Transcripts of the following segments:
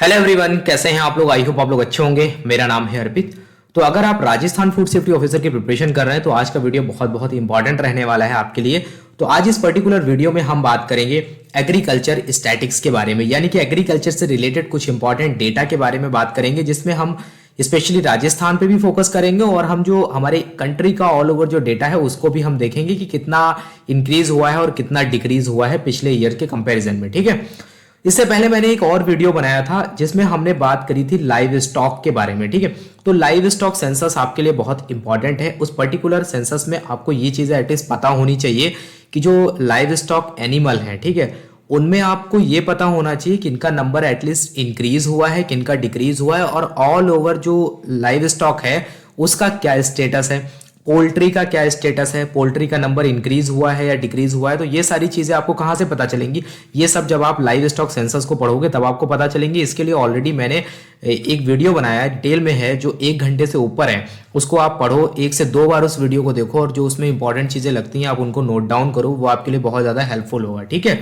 Hello everyone, कैसे हैं आप लोग। आई होप आप लोग अच्छे होंगे। मेरा नाम है अर्पित। तो अगर आप राजस्थान फूड सेफ्टी ऑफिसर की प्रिपरेशन कर रहे हैं तो आज का वीडियो बहुत बहुत इंपॉर्टेंट रहने वाला है आपके लिए। तो आज इस पर्टिकुलर वीडियो में हम बात करेंगे एग्रीकल्चर स्टैटिक्स के बारे में, यानी कि एग्रीकल्चर से रिलेटेड कुछ इंपॉर्टेंट डेटा के बारे में बात करेंगे, जिसमें हम स्पेशली राजस्थान पे भी फोकस करेंगे और हम जो हमारे कंट्री का ऑल ओवर जो डेटा है उसको भी हम देखेंगे कि कितना इंक्रीज हुआ है और कितना डिक्रीज हुआ है पिछले ईयर के कंपैरिजन में। ठीक है, इससे पहले मैंने एक और वीडियो बनाया था जिसमें हमने बात करी थी लाइव स्टॉक के बारे में। ठीक है, तो लाइव स्टॉक सेंसस आपके लिए बहुत इंपॉर्टेंट है। उस पर्टिकुलर सेंसस में आपको ये चीजें एटलीस्ट पता होनी चाहिए कि जो लाइव स्टॉक एनिमल है, ठीक है, उनमें आपको ये पता होना चाहिए कि इनका नंबर एटलीस्ट इंक्रीज हुआ है, कि इनका डिक्रीज हुआ है, और ऑल ओवर जो लाइव स्टॉक है उसका क्या स्टेटस है। पोल्ट्री का क्या स्टेटस है, पोल्ट्री का नंबर इंक्रीज हुआ है या डिक्रीज हुआ है। तो ये सारी चीजें आपको कहां से पता चलेंगी, ये सब जब आप लाइव स्टॉक सेंसस को पढ़ोगे तब आपको पता चलेंगी। इसके लिए ऑलरेडी मैंने एक वीडियो बनाया है, डिटेल में है, जो 1 घंटे से ऊपर है। उसको आप पढ़ो, 1 से 2 बार उस वीडियो को देखो और जो उसमें इंपॉर्टेंट चीजें लगती हैं आप उनको नोट डाउन करो, वो आपके लिए बहुत ज्यादा हेल्पफुल होगा। ठीक है,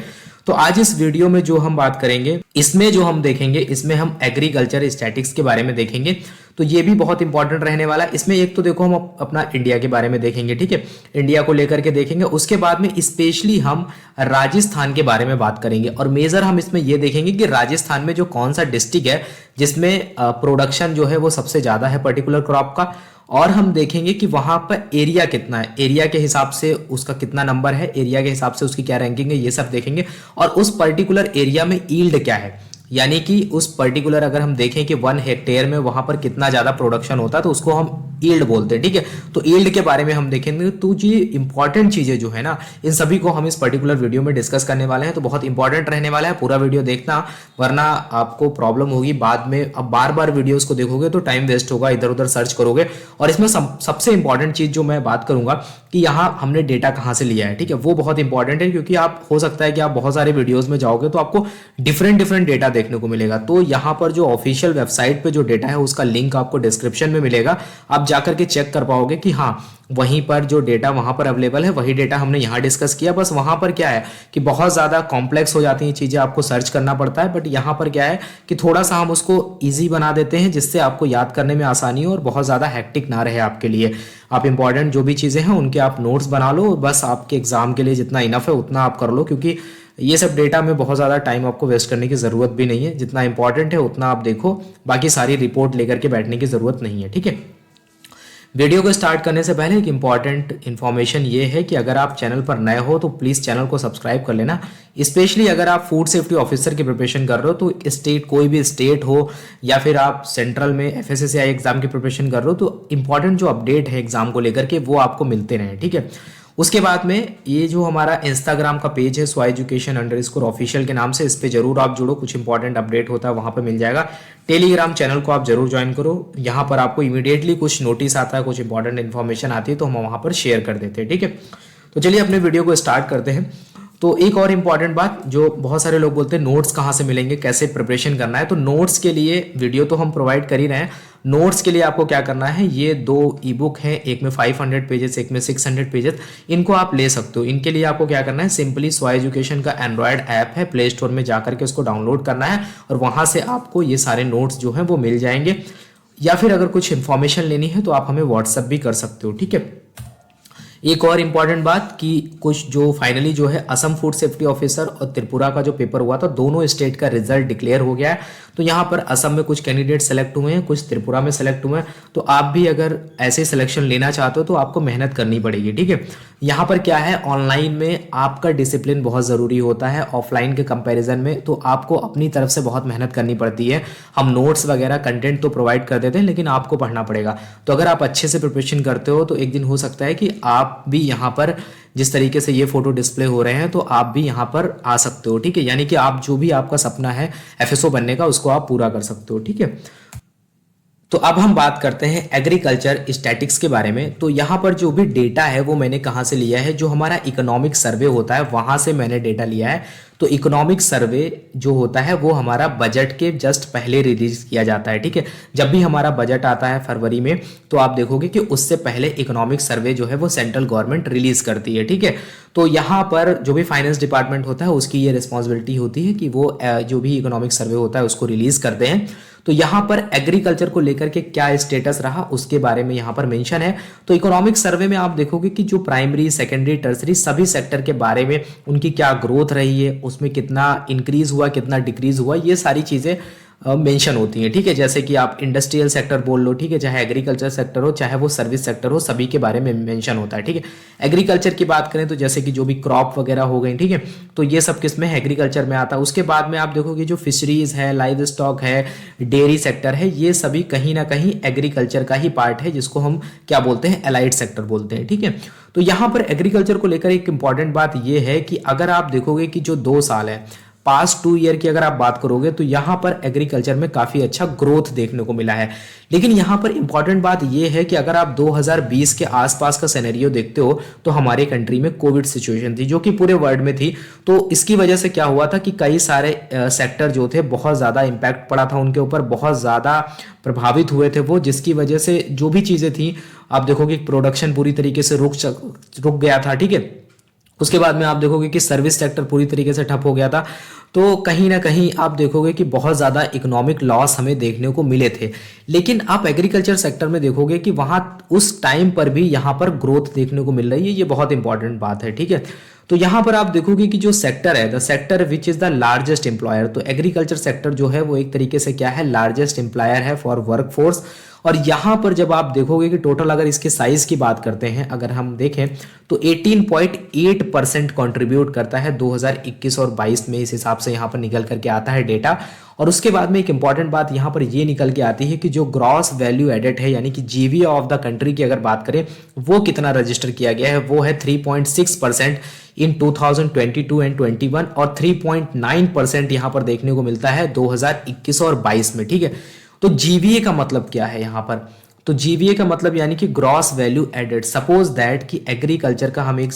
तो आज इस वीडियो में जो हम बात करेंगे, इसमें जो हम देखेंगे, इसमें हम एग्रीकल्चर स्टैटिक्स के बारे में देखेंगे। तो ये भी बहुत इंपॉर्टेंट रहने वाला है। इसमें एक तो देखो हम अपना इंडिया के बारे में देखेंगे, ठीक है, इंडिया को लेकर के देखेंगे। उसके बाद में स्पेशली हम राजस्थान के बारे में बात करेंगे और मेजर हम इसमें ये देखेंगे कि राजस्थान में जो कौन सा डिस्ट्रिक्ट है जिसमें प्रोडक्शन जो है वो सबसे ज्यादा है पर्टिकुलर क्रॉप का, और हम देखेंगे कि वहां पर एरिया कितना है, एरिया के हिसाब से उसका कितना नंबर है, एरिया के हिसाब से उसकी क्या रैंकिंग है, ये सब देखेंगे। और उस पर्टिकुलर एरिया में ईल्ड क्या है, यानी कि उस पर्टिकुलर अगर हम देखें कि 1 हेक्टेयर में वहां पर कितना ज्यादा प्रोडक्शन होता है तो उसको हम ईल्ड बोलते हैं। ठीक है, तो ईल्ड के बारे में हम देखेंगे। तो ये इंपॉर्टेंट चीजें जो है ना, इन सभी को हम इस पर्टिकुलर वीडियो में डिस्कस करने वाले हैं। तो बहुत इंपॉर्टेंट रहने वाला है, पूरा वीडियो देखना, वरना आपको प्रॉब्लम होगी बाद में। अब बार बार वीडियोस को देखोगे तो टाइम वेस्ट होगा, इधर उधर सर्च करोगे। और इसमें सबसे इंपॉर्टेंट चीज जो मैं बात करूंगा कि यहाँ हमने डेटा कहाँ से लिया है, ठीक है, वो बहुत इंपॉर्टेंट है, क्योंकि आप हो सकता है कि आप बहुत सारे वीडियोस में जाओगे तो आपको डिफरेंट डेटा देखने को मिलेगा। तो यहाँ पर जो ऑफिशियल वेबसाइट पे जो डेटा है उसका लिंक आपको डिस्क्रिप्शन में मिलेगा, आप जाकर के चेक कर पाओगे कि हाँ वहीं पर जो डेटा वहां पर अवेलेबल है वही डेटा हमने यहाँ डिस्कस किया। बस वहां पर क्या है कि बहुत ज्यादा कॉम्प्लेक्स हो जाती हैं चीजें, आपको सर्च करना पड़ता है, बट यहाँ पर क्या है कि थोड़ा सा हम उसको ईजी बना देते हैं जिससे आपको याद करने में आसानी हो और बहुत ज्यादा हैक्टिक ना रहे आपके लिए। आप इंपॉर्टेंट जो भी चीजें हैं उनके आप नोट्स बना लो, बस आपके एग्जाम के लिए जितना इनफ है उतना आप कर लो, क्योंकि ये सब डेटा में बहुत ज़्यादा टाइम आपको वेस्ट करने की ज़रूरत भी नहीं है। जितना इंपॉर्टेंट है उतना आप देखो, बाकी सारी रिपोर्ट लेकर के बैठने की ज़रूरत नहीं है। ठीक है, वीडियो को स्टार्ट करने से पहले एक इंपॉर्टेंट इन्फॉर्मेशन ये है कि अगर आप चैनल पर नए हो तो प्लीज़ चैनल को सब्सक्राइब कर लेना। स्पेशली अगर आप फूड सेफ्टी ऑफिसर की प्रिपरेशन कर रहे हो, तो स्टेट, कोई भी स्टेट हो या फिर आप सेंट्रल में FSSAI एग्जाम की प्रिपरेशन कर रहे हो, तो इंपॉर्टेंट जो अपडेट है एग्जाम को लेकर के वो आपको मिलते रहे। ठीक है, उसके बाद में ये जो हमारा इंस्टाग्राम का पेज है SWAEducation_official के नाम से, इस पे जरूर आप जुड़ो, कुछ इंपॉर्टेंट अपडेट होता है वहां पे मिल जाएगा। टेलीग्राम चैनल को आप जरूर ज्वाइन करो, यहाँ पर आपको इमीडिएटली कुछ नोटिस आता है, कुछ इंपॉर्टेंट इन्फॉर्मेशन आती है तो हम वहां पर शेयर कर देते हैं। ठीक है, तो चलिए अपने वीडियो को स्टार्ट करते हैं। तो एक और इंपॉर्टेंट बात, जो बहुत सारे लोग बोलते हैं नोट्स कहाँ से मिलेंगे, कैसे प्रिपरेशन करना है, तो नोट्स के लिए वीडियो तो हम प्रोवाइड कर ही रहे हैं। नोट्स के लिए आपको क्या करना है, ये 2 ई बुक है, एक में 500 पेजेस, एक में 600 पेजेस, इनको आप ले सकते हो। इनके लिए आपको क्या करना है, सिंपली SWAEducation का एंड्रॉयड ऐप है, प्ले स्टोर में जाकर के उसको डाउनलोड करना है और वहां से आपको ये सारे नोट्स जो हैं वो मिल जाएंगे। या फिर अगर कुछ इन्फॉर्मेशन लेनी है तो आप हमें व्हाट्सएप भी कर सकते हो। ठीक है, एक और इम्पॉर्टेंट बात कि कुछ जो फाइनली जो है असम फूड सेफ्टी ऑफिसर और त्रिपुरा का जो पेपर हुआ था, दोनों स्टेट का रिजल्ट डिक्लेयर हो गया है। तो यहाँ पर असम में कुछ कैंडिडेट सेलेक्ट हुए हैं, कुछ त्रिपुरा में सेलेक्ट हुए हैं। तो आप भी अगर ऐसे सिलेक्शन लेना चाहते हो तो आपको मेहनत करनी पड़ेगी। ठीक है, यहाँ पर क्या है, ऑनलाइन में आपका डिसिप्लिन बहुत ज़रूरी होता है ऑफलाइन के कंपैरिजन में, तो आपको अपनी तरफ से बहुत मेहनत करनी पड़ती है। हम नोट्स वगैरह कंटेंट तो प्रोवाइड कर देते हैं, लेकिन आपको पढ़ना पड़ेगा। तो अगर आप अच्छे से प्रिपरेशन करते हो तो एक दिन हो सकता है कि आप भी यहाँ पर, जिस तरीके से ये फोटो डिस्प्ले हो रहे हैं, तो आप भी यहाँ पर आ सकते हो। ठीक है, यानी कि आप जो भी आपका सपना है FSO बनने का, उसको आप पूरा कर सकते हो। ठीक है, तो अब हम बात करते हैं एग्रीकल्चर स्टैटिक्स के बारे में। तो यहाँ पर जो भी डेटा है वो मैंने कहाँ से लिया है, जो हमारा इकोनॉमिक सर्वे होता है वहाँ से मैंने डेटा लिया है। तो इकोनॉमिक सर्वे जो होता है वो हमारा बजट के जस्ट पहले रिलीज किया जाता है, ठीक है। जब भी हमारा बजट आता है फरवरी में, तो आप देखोगे कि उससे पहले इकोनॉमिक सर्वे जो है वो सेंट्रल गवर्नमेंट रिलीज करती है, ठीक है। तो यहाँ पर जो भी फाइनेंस डिपार्टमेंट होता है उसकी ये रिस्पॉन्सिबिलिटी होती है कि वो जो भी इकोनॉमिक सर्वे होता है उसको रिलीज करते हैं। तो यहाँ पर एग्रीकल्चर को लेकर के क्या स्टेटस रहा उसके बारे में यहाँ पर मेंशन है। तो इकोनॉमिक सर्वे में आप देखोगे कि जो प्राइमरी, सेकेंडरी, टर्सरी सभी सेक्टर के बारे में उनकी क्या ग्रोथ रही है, उसमें कितना इंक्रीज हुआ, कितना डिक्रीज हुआ, ये सारी चीजें मेंशन होती है, ठीक है। जैसे कि आप इंडस्ट्रियल सेक्टर बोल लो, ठीक है, चाहे एग्रीकल्चर सेक्टर हो चाहे वो सर्विस सेक्टर हो, सभी के बारे में मेंशन होता है, ठीक है। एग्रीकल्चर की बात करें तो जैसे कि जो भी क्रॉप वगैरह हो गई, ठीक है, तो ये सब किस में एग्रीकल्चर में आता है। उसके बाद में आप देखोगे जो फिशरीज है, लाइव स्टॉक है, डेयरी सेक्टर है, ये सभी कहीं ना कहीं एग्रीकल्चर का ही पार्ट है, जिसको हम क्या बोलते हैं, एलाइड सेक्टर बोलते हैं, ठीक है। तो यहाँ पर एग्रीकल्चर को लेकर एक इंपॉर्टेंट बात यह है कि अगर आप देखोगे कि जो 2 साल है, पास्ट 2 ईयर की अगर आप बात करोगे तो यहां पर एग्रीकल्चर में काफी अच्छा ग्रोथ देखने को मिला है। लेकिन यहां पर इंपॉर्टेंट बात यह है कि अगर आप 2020 के आसपास का सिनेरियो देखते हो तो हमारे कंट्री में कोविड सिचुएशन थी जो कि पूरे वर्ल्ड में थी। तो इसकी वजह से क्या हुआ था कि कई सारे सेक्टर जो थे बहुत ज्यादा इंपैक्ट पड़ा था उनके ऊपर, बहुत ज्यादा प्रभावित हुए थे वो, जिसकी वजह से जो भी चीजें थी आप देखोगे प्रोडक्शन पूरी तरीके से रुक गया था, ठीक है। उसके बाद में आप देखोगे कि सर्विस सेक्टर पूरी तरीके से ठप हो गया था। तो कहीं ना कहीं आप देखोगे कि बहुत ज़्यादा इकोनॉमिक लॉस हमें देखने को मिले थे। लेकिन आप एग्रीकल्चर सेक्टर में देखोगे कि वहाँ उस टाइम पर भी यहाँ पर ग्रोथ देखने को मिल रही है, ये बहुत इंपॉर्टेंट बात है, ठीक है। तो यहाँ पर आप देखोगे कि जो सेक्टर है, the sector which is the largest employer, तो एग्रीकल्चर सेक्टर जो है वो एक तरीके से क्या है, लार्जेस्ट एम्प्लॉयर है फॉर वर्कफोर्स। और यहाँ पर जब आप देखोगे कि टोटल अगर इसके साइज की बात करते हैं, अगर हम देखें तो 18.8% कंट्रीब्यूट करता है 2021 और 22 में, इस हिसाब से यहाँ पर निकल करके आता है डेटा। और उसके बाद में एक इंपॉर्टेंट बात यहाँ पर ये निकल के आती है कि जो ग्रॉस वैल्यू एडेड है यानी कि जीवीए ऑफ द कंट्री की अगर बात करें वो कितना रजिस्टर किया गया है, वो है 3.6% इन 2022 एंड 21 और 3.9% यहाँ पर देखने को मिलता है 2021 और 22 में, ठीक है। तो जीवीए का मतलब क्या है यहाँ पर, तो जीवीए का मतलब यानी कि gross value added. Suppose that कि एग्रीकल्चर का हम एक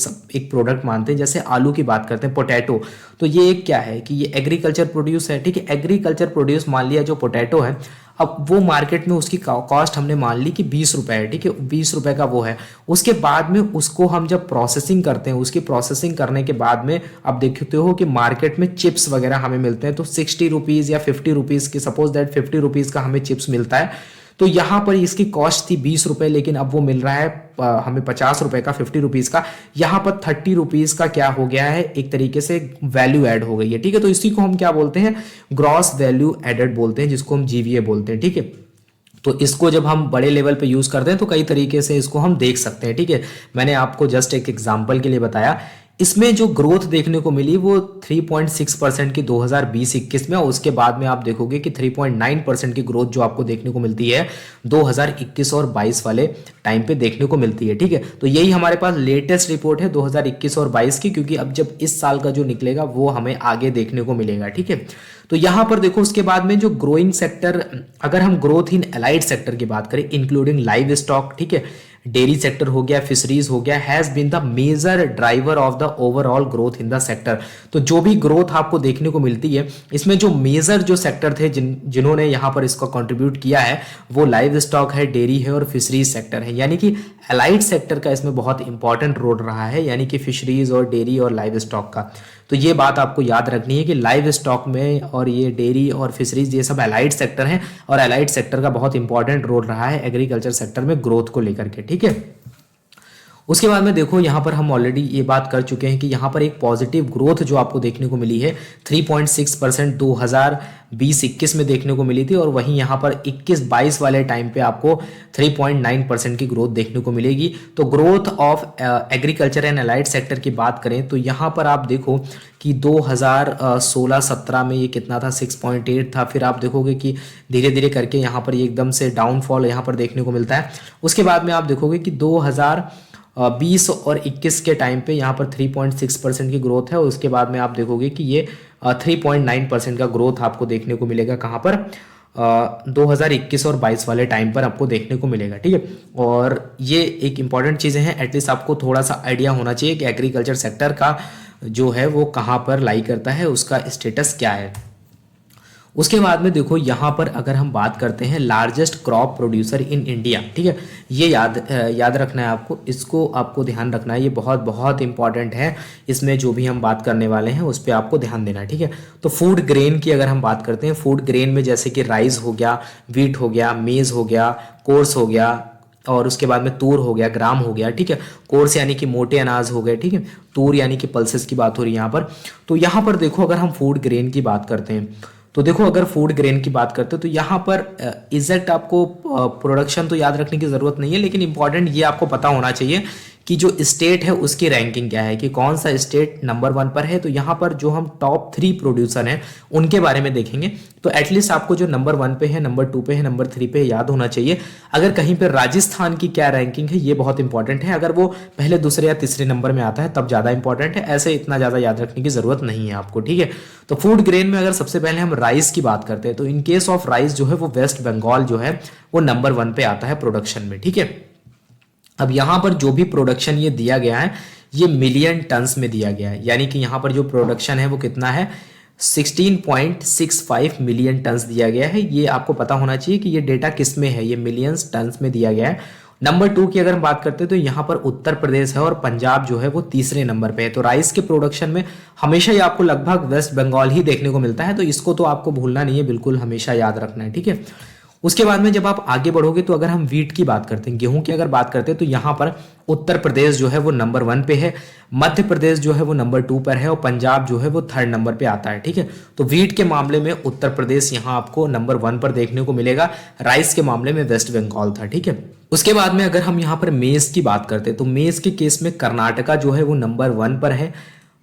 प्रोडक्ट मानते हैं, जैसे आलू की बात करते हैं, पोटैटो, तो ये एक क्या है कि ये एग्रीकल्चर प्रोड्यूस है, ठीक है। एग्रीकल्चर प्रोड्यूस मान लिया जो पोटैटो है, अब वो मार्केट में उसकी कॉस्ट हमने मान ली कि 20 रुपए है, ठीक है, 20 रुपए का वो है। उसके बाद में उसको हम जब प्रोसेसिंग करते हैं, उसकी प्रोसेसिंग करने के बाद में आप देखते हो कि मार्केट में चिप्स वगैरह हमें मिलते हैं, तो 60 रुपीज़ या 50 रुपीज़ की, सपोज दैट 50 रुपीज़ का हमें चिप्स मिलता है। तो यहाँ पर इसकी कॉस्ट थी 20 रुपए, लेकिन अब वो मिल रहा है हमें 50 रुपए का, 50 रुपीज़ का। यहाँ पर 30 रुपीज़ का क्या हो गया है, एक तरीके से वैल्यू ऐड हो गई है, ठीक है। तो इसी को हम क्या बोलते हैं, ग्रॉस वैल्यू एडेड बोलते हैं, जिसको हम जीवीए बोलते हैं, ठीक है। तो इसको जब हम बड़े लेवल पे यूज करते हैं तो कई तरीके से इसको हम देख सकते हैं, ठीक है। मैंने आपको जस्ट एक एग्जांपल के लिए बताया। इसमें जो ग्रोथ देखने को मिली वो 3.6% की 2020-21 में, और उसके बाद में आप देखोगे कि 3.9% की ग्रोथ जो आपको देखने को मिलती है 2021 और 22 वाले टाइम पे देखने को मिलती है, ठीक है। तो यही हमारे पास लेटेस्ट रिपोर्ट है 2021 और 22 की, क्योंकि अब जब इस साल का जो निकलेगा वो हमें आगे देखने को मिलेगा, ठीक है। तो यहाँ पर देखो उसके बाद में जो ग्रोइंग सेक्टर, अगर हम ग्रोथ इन एलाइड सेक्टर की बात करें इंक्लूडिंग लाइव स्टॉक, ठीक है, डेयरी सेक्टर हो गया, फिशरीज हो गया, has been the major driver of the overall growth in the sector. तो जो भी ग्रोथ आपको देखने को मिलती है इसमें जो मेजर जो सेक्टर थे जिन्होंने यहाँ पर इसको कंट्रीब्यूट किया है वो लाइव स्टॉक है, डेयरी है और फिशरीज सेक्टर है। यानी कि एलाइड सेक्टर का इसमें बहुत इंपॉर्टेंट रोल रहा है, यानी कि फिशरीज और डेयरी और लाइव स्टॉक का। तो ये बात आपको याद रखनी है कि लाइव स्टॉक में और ये डेयरी और फिशरीज ये सब एलाइड सेक्टर हैं, और एलाइड सेक्टर का बहुत इंपॉर्टेंट रोल रहा है एग्रीकल्चर सेक्टर में ग्रोथ को लेकर के, ठीक है। उसके बाद में देखो यहाँ पर हम ऑलरेडी ये बात कर चुके हैं कि यहाँ पर एक पॉजिटिव ग्रोथ जो आपको देखने को मिली है 3.6% 2020-21 में देखने को मिली थी, और वहीं यहाँ पर 21-22 वाले टाइम पे आपको 3.9% की ग्रोथ देखने को मिलेगी। तो growth of agriculture and allied sector की बात करें तो यहाँ पर आप देखो कि 2016-17 में ये कितना था, 6.8 था। फिर आप देखोगे कि धीरे धीरे करके यहाँ पर एकदम से डाउनफॉल यहाँ पर देखने को मिलता है। उसके बाद में आप देखोगे कि 2020 और 21 के टाइम पे यहाँ पर 3.6% की ग्रोथ है, और उसके बाद में आप देखोगे कि ये 3.9% का ग्रोथ आपको देखने को मिलेगा कहाँ पर, 2021 और 22 वाले टाइम पर आपको देखने को मिलेगा, ठीक है। और ये एक इंपॉर्टेंट चीज़ें हैं, एटलीस्ट आपको थोड़ा सा आइडिया होना चाहिए कि एग्रीकल्चर सेक्टर का जो है वो कहाँ पर लाई करता है, उसका स्टेटस क्या है। उसके बाद में देखो यहाँ पर अगर हम बात करते हैं largest crop producer in India, ठीक है, ये याद रखना है आपको, इसको आपको ध्यान रखना है, ये बहुत बहुत इंपॉर्टेंट है। इसमें जो भी हम बात करने वाले हैं उस पर आपको ध्यान देना है, ठीक है। तो फूड ग्रेन की अगर हम बात करते हैं, फूड ग्रेन में जैसे कि राइस हो गया, वीट हो गया, मेज हो गया, कोर्स हो गया, और उसके बाद में तूर हो गया, ग्राम हो गया, ठीक है। कोर्स यानी कि मोटे अनाज हो गए, ठीक है। तूर यानी कि पल्सेस की बात हो रही है यहाँ पर। तो यहाँ पर देखो अगर हम फूड ग्रेन की बात करते हैं तो देखो अगर फूड ग्रेन की बात करते हो तो यहाँ पर एग्जैक्ट आपको प्रोडक्शन तो याद रखने की ज़रूरत नहीं है, लेकिन इंपॉर्टेंट ये आपको पता होना चाहिए कि जो स्टेट है उसकी रैंकिंग क्या है, कि कौन सा स्टेट नंबर 1 पर है। तो यहाँ पर जो हम टॉप 3 प्रोड्यूसर हैं उनके बारे में देखेंगे, तो एटलीस्ट आपको जो नंबर 1 पे है, नंबर 2 पे है, नंबर 3 पे याद होना चाहिए। अगर कहीं पर राजस्थान की क्या रैंकिंग है ये बहुत इंपॉर्टेंट है, अगर वो पहले, दूसरे या तीसरे नंबर में आता है तब ज़्यादा इंपॉर्टेंट है, ऐसे इतना ज़्यादा याद रखने की ज़रूरत नहीं है आपको, ठीक है। तो फूड ग्रेन में अगर सबसे पहले हम राइस की बात करते हैं तो इन केस ऑफ राइस जो है वो वेस्ट बंगाल जो है वो नंबर 1 पे आता है प्रोडक्शन में, ठीक है। अब यहाँ पर जो भी प्रोडक्शन ये दिया गया है ये मिलियन टन्स में दिया गया है, यानी कि यहाँ पर जो प्रोडक्शन है वो कितना है, 16.65 मिलियन टन्स दिया गया है। ये आपको पता होना चाहिए कि ये डेटा किस में है, ये मिलियंस टन्स में दिया गया है। नंबर 2 की अगर हम बात करते हैं तो यहाँ पर उत्तर प्रदेश है और पंजाब जो है वो तीसरे नंबर पे है। तो राइस के प्रोडक्शन में हमेशा ही आपको लगभग वेस्ट बंगाल ही देखने को मिलता है, तो इसको तो आपको भूलना नहीं है, बिल्कुल हमेशा याद रखना है, ठीक है। उसके बाद में जब आप आगे बढ़ोगे तो अगर हम वीट की बात करते हैं, गेहूं की अगर बात करते हैं तो यहाँ पर उत्तर प्रदेश जो है वो नंबर 1 पे है, मध्य प्रदेश जो है वो नंबर 2 पर है और पंजाब जो है वो 3rd नंबर पे आता है, ठीक है। तो वीट के मामले में उत्तर प्रदेश यहाँ आपको नंबर 1 पर देखने को मिलेगा, राइस के मामले में वेस्ट बंगाल था, ठीक है। उसके बाद में अगर हम यहाँ पर मेज की बात करते हैं तो मेज के केस में कर्नाटका जो है वो नंबर 1 पर है,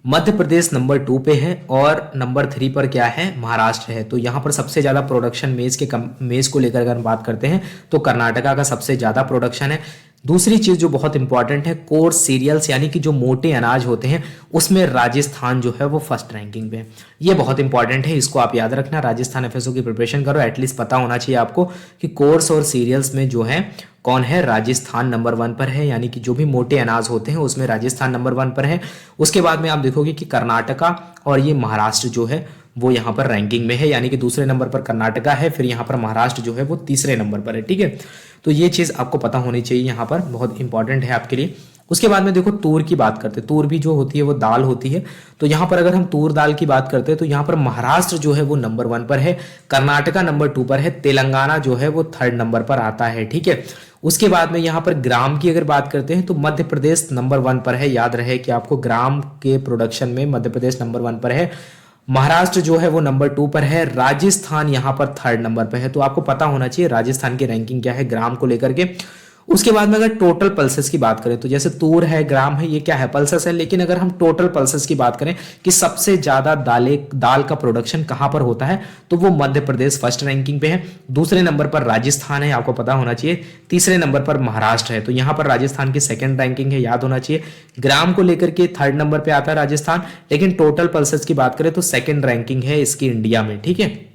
मध्य प्रदेश नंबर 2 पे है और नंबर 3 पर क्या है, महाराष्ट्र है। तो यहाँ पर सबसे ज़्यादा प्रोडक्शन मेज को लेकर अगर हम बात करते हैं तो कर्नाटका का सबसे ज़्यादा प्रोडक्शन है। दूसरी चीज़ जो बहुत इंपॉर्टेंट है, कोर्स सीरियल्स यानी कि जो मोटे अनाज होते हैं उसमें राजस्थान जो है वो फर्स्ट रैंकिंग पे है। ये बहुत इंपॉर्टेंट है, इसको आप याद रखना। राजस्थान एफएसओ की प्रिपरेशन करो, एटलीस्ट पता होना चाहिए आपको कि कोर्स और सीरियल्स में जो है कौन है, राजस्थान नंबर 1 पर है, यानी कि जो भी मोटे अनाज होते हैं उसमें राजस्थान नंबर 1 पर है। उसके बाद में आप देखोगे कि कर्नाटका और ये महाराष्ट्र जो है वो यहाँ पर रैंकिंग में है, यानी कि दूसरे नंबर पर कर्नाटका है, फिर यहाँ पर महाराष्ट्र जो है वो तीसरे नंबर पर है, ठीक है। तो ये चीज़ आपको पता होनी चाहिए, यहाँ पर बहुत इंपॉर्टेंट है आपके लिए। उसके बाद में देखो तूर की बात करते हैं, तूर भी जो होती है वो दाल होती है। तो यहाँ पर अगर हम तूर दाल की बात करते हैं तो यहाँ पर महाराष्ट्र जो है वो नंबर 1 पर है, कर्नाटका नंबर 2 पर है, तेलंगाना जो है वो 3rd नंबर पर आता है, ठीक है। उसके बाद में यहाँ पर ग्राम की अगर बात करते हैं तो मध्य प्रदेश नंबर 1 पर है, याद रहे कि आपको ग्राम के प्रोडक्शन में मध्य प्रदेश नंबर 1 पर है, महाराष्ट्र जो है वो नंबर 2 पर है, राजस्थान यहाँ पर 3rd नंबर पर है। तो आपको पता होना चाहिए राजस्थान की रैंकिंग क्या है ग्राम को लेकर के। उसके बाद में अगर टोटल पल्सेस की बात करें तो जैसे तूर है, ग्राम है, ये क्या है, पल्सेस है, लेकिन अगर हम टोटल पल्सेस की बात करें कि सबसे ज्यादा दाल का प्रोडक्शन कहां पर होता है तो वो मध्य प्रदेश फर्स्ट रैंकिंग पे है, दूसरे नंबर पर राजस्थान है, आपको पता होना चाहिए, तीसरे नंबर पर महाराष्ट्र है। तो यहाँ पर राजस्थान की 2nd रैंकिंग है, याद होना चाहिए। ग्राम को लेकर के 3rd नंबर पे आता है राजस्थान, लेकिन टोटल पल्सेस की बात करें तो 2nd रैंकिंग है इसकी इंडिया में, ठीक है।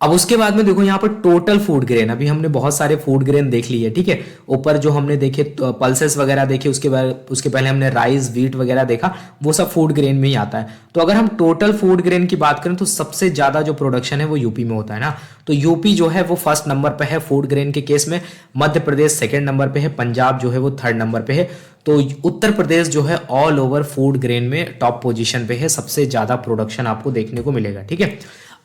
अब उसके बाद में देखो यहाँ पर टोटल फूड ग्रेन, अभी हमने बहुत सारे फूड ग्रेन देख लिए, ठीक है। ऊपर जो हमने देखे पल्सेस वगैरह देखे, उसके पहले हमने राइस, वीट वगैरह देखा, वो सब फूड ग्रेन में ही आता है। तो अगर हम टोटल फूड ग्रेन की बात करें तो सबसे ज्यादा जो प्रोडक्शन है वो यूपी में होता है ना। तो यूपी जो है वो 1st नंबर पे है फूड ग्रेन के केस में, मध्य प्रदेश 2nd नंबर पे है, पंजाब जो है वो 3rd नंबर पे है। तो उत्तर प्रदेश जो है ऑल ओवर फूड ग्रेन में टॉप पोजीशन पे है, सबसे ज्यादा प्रोडक्शन आपको देखने को मिलेगा, ठीक है।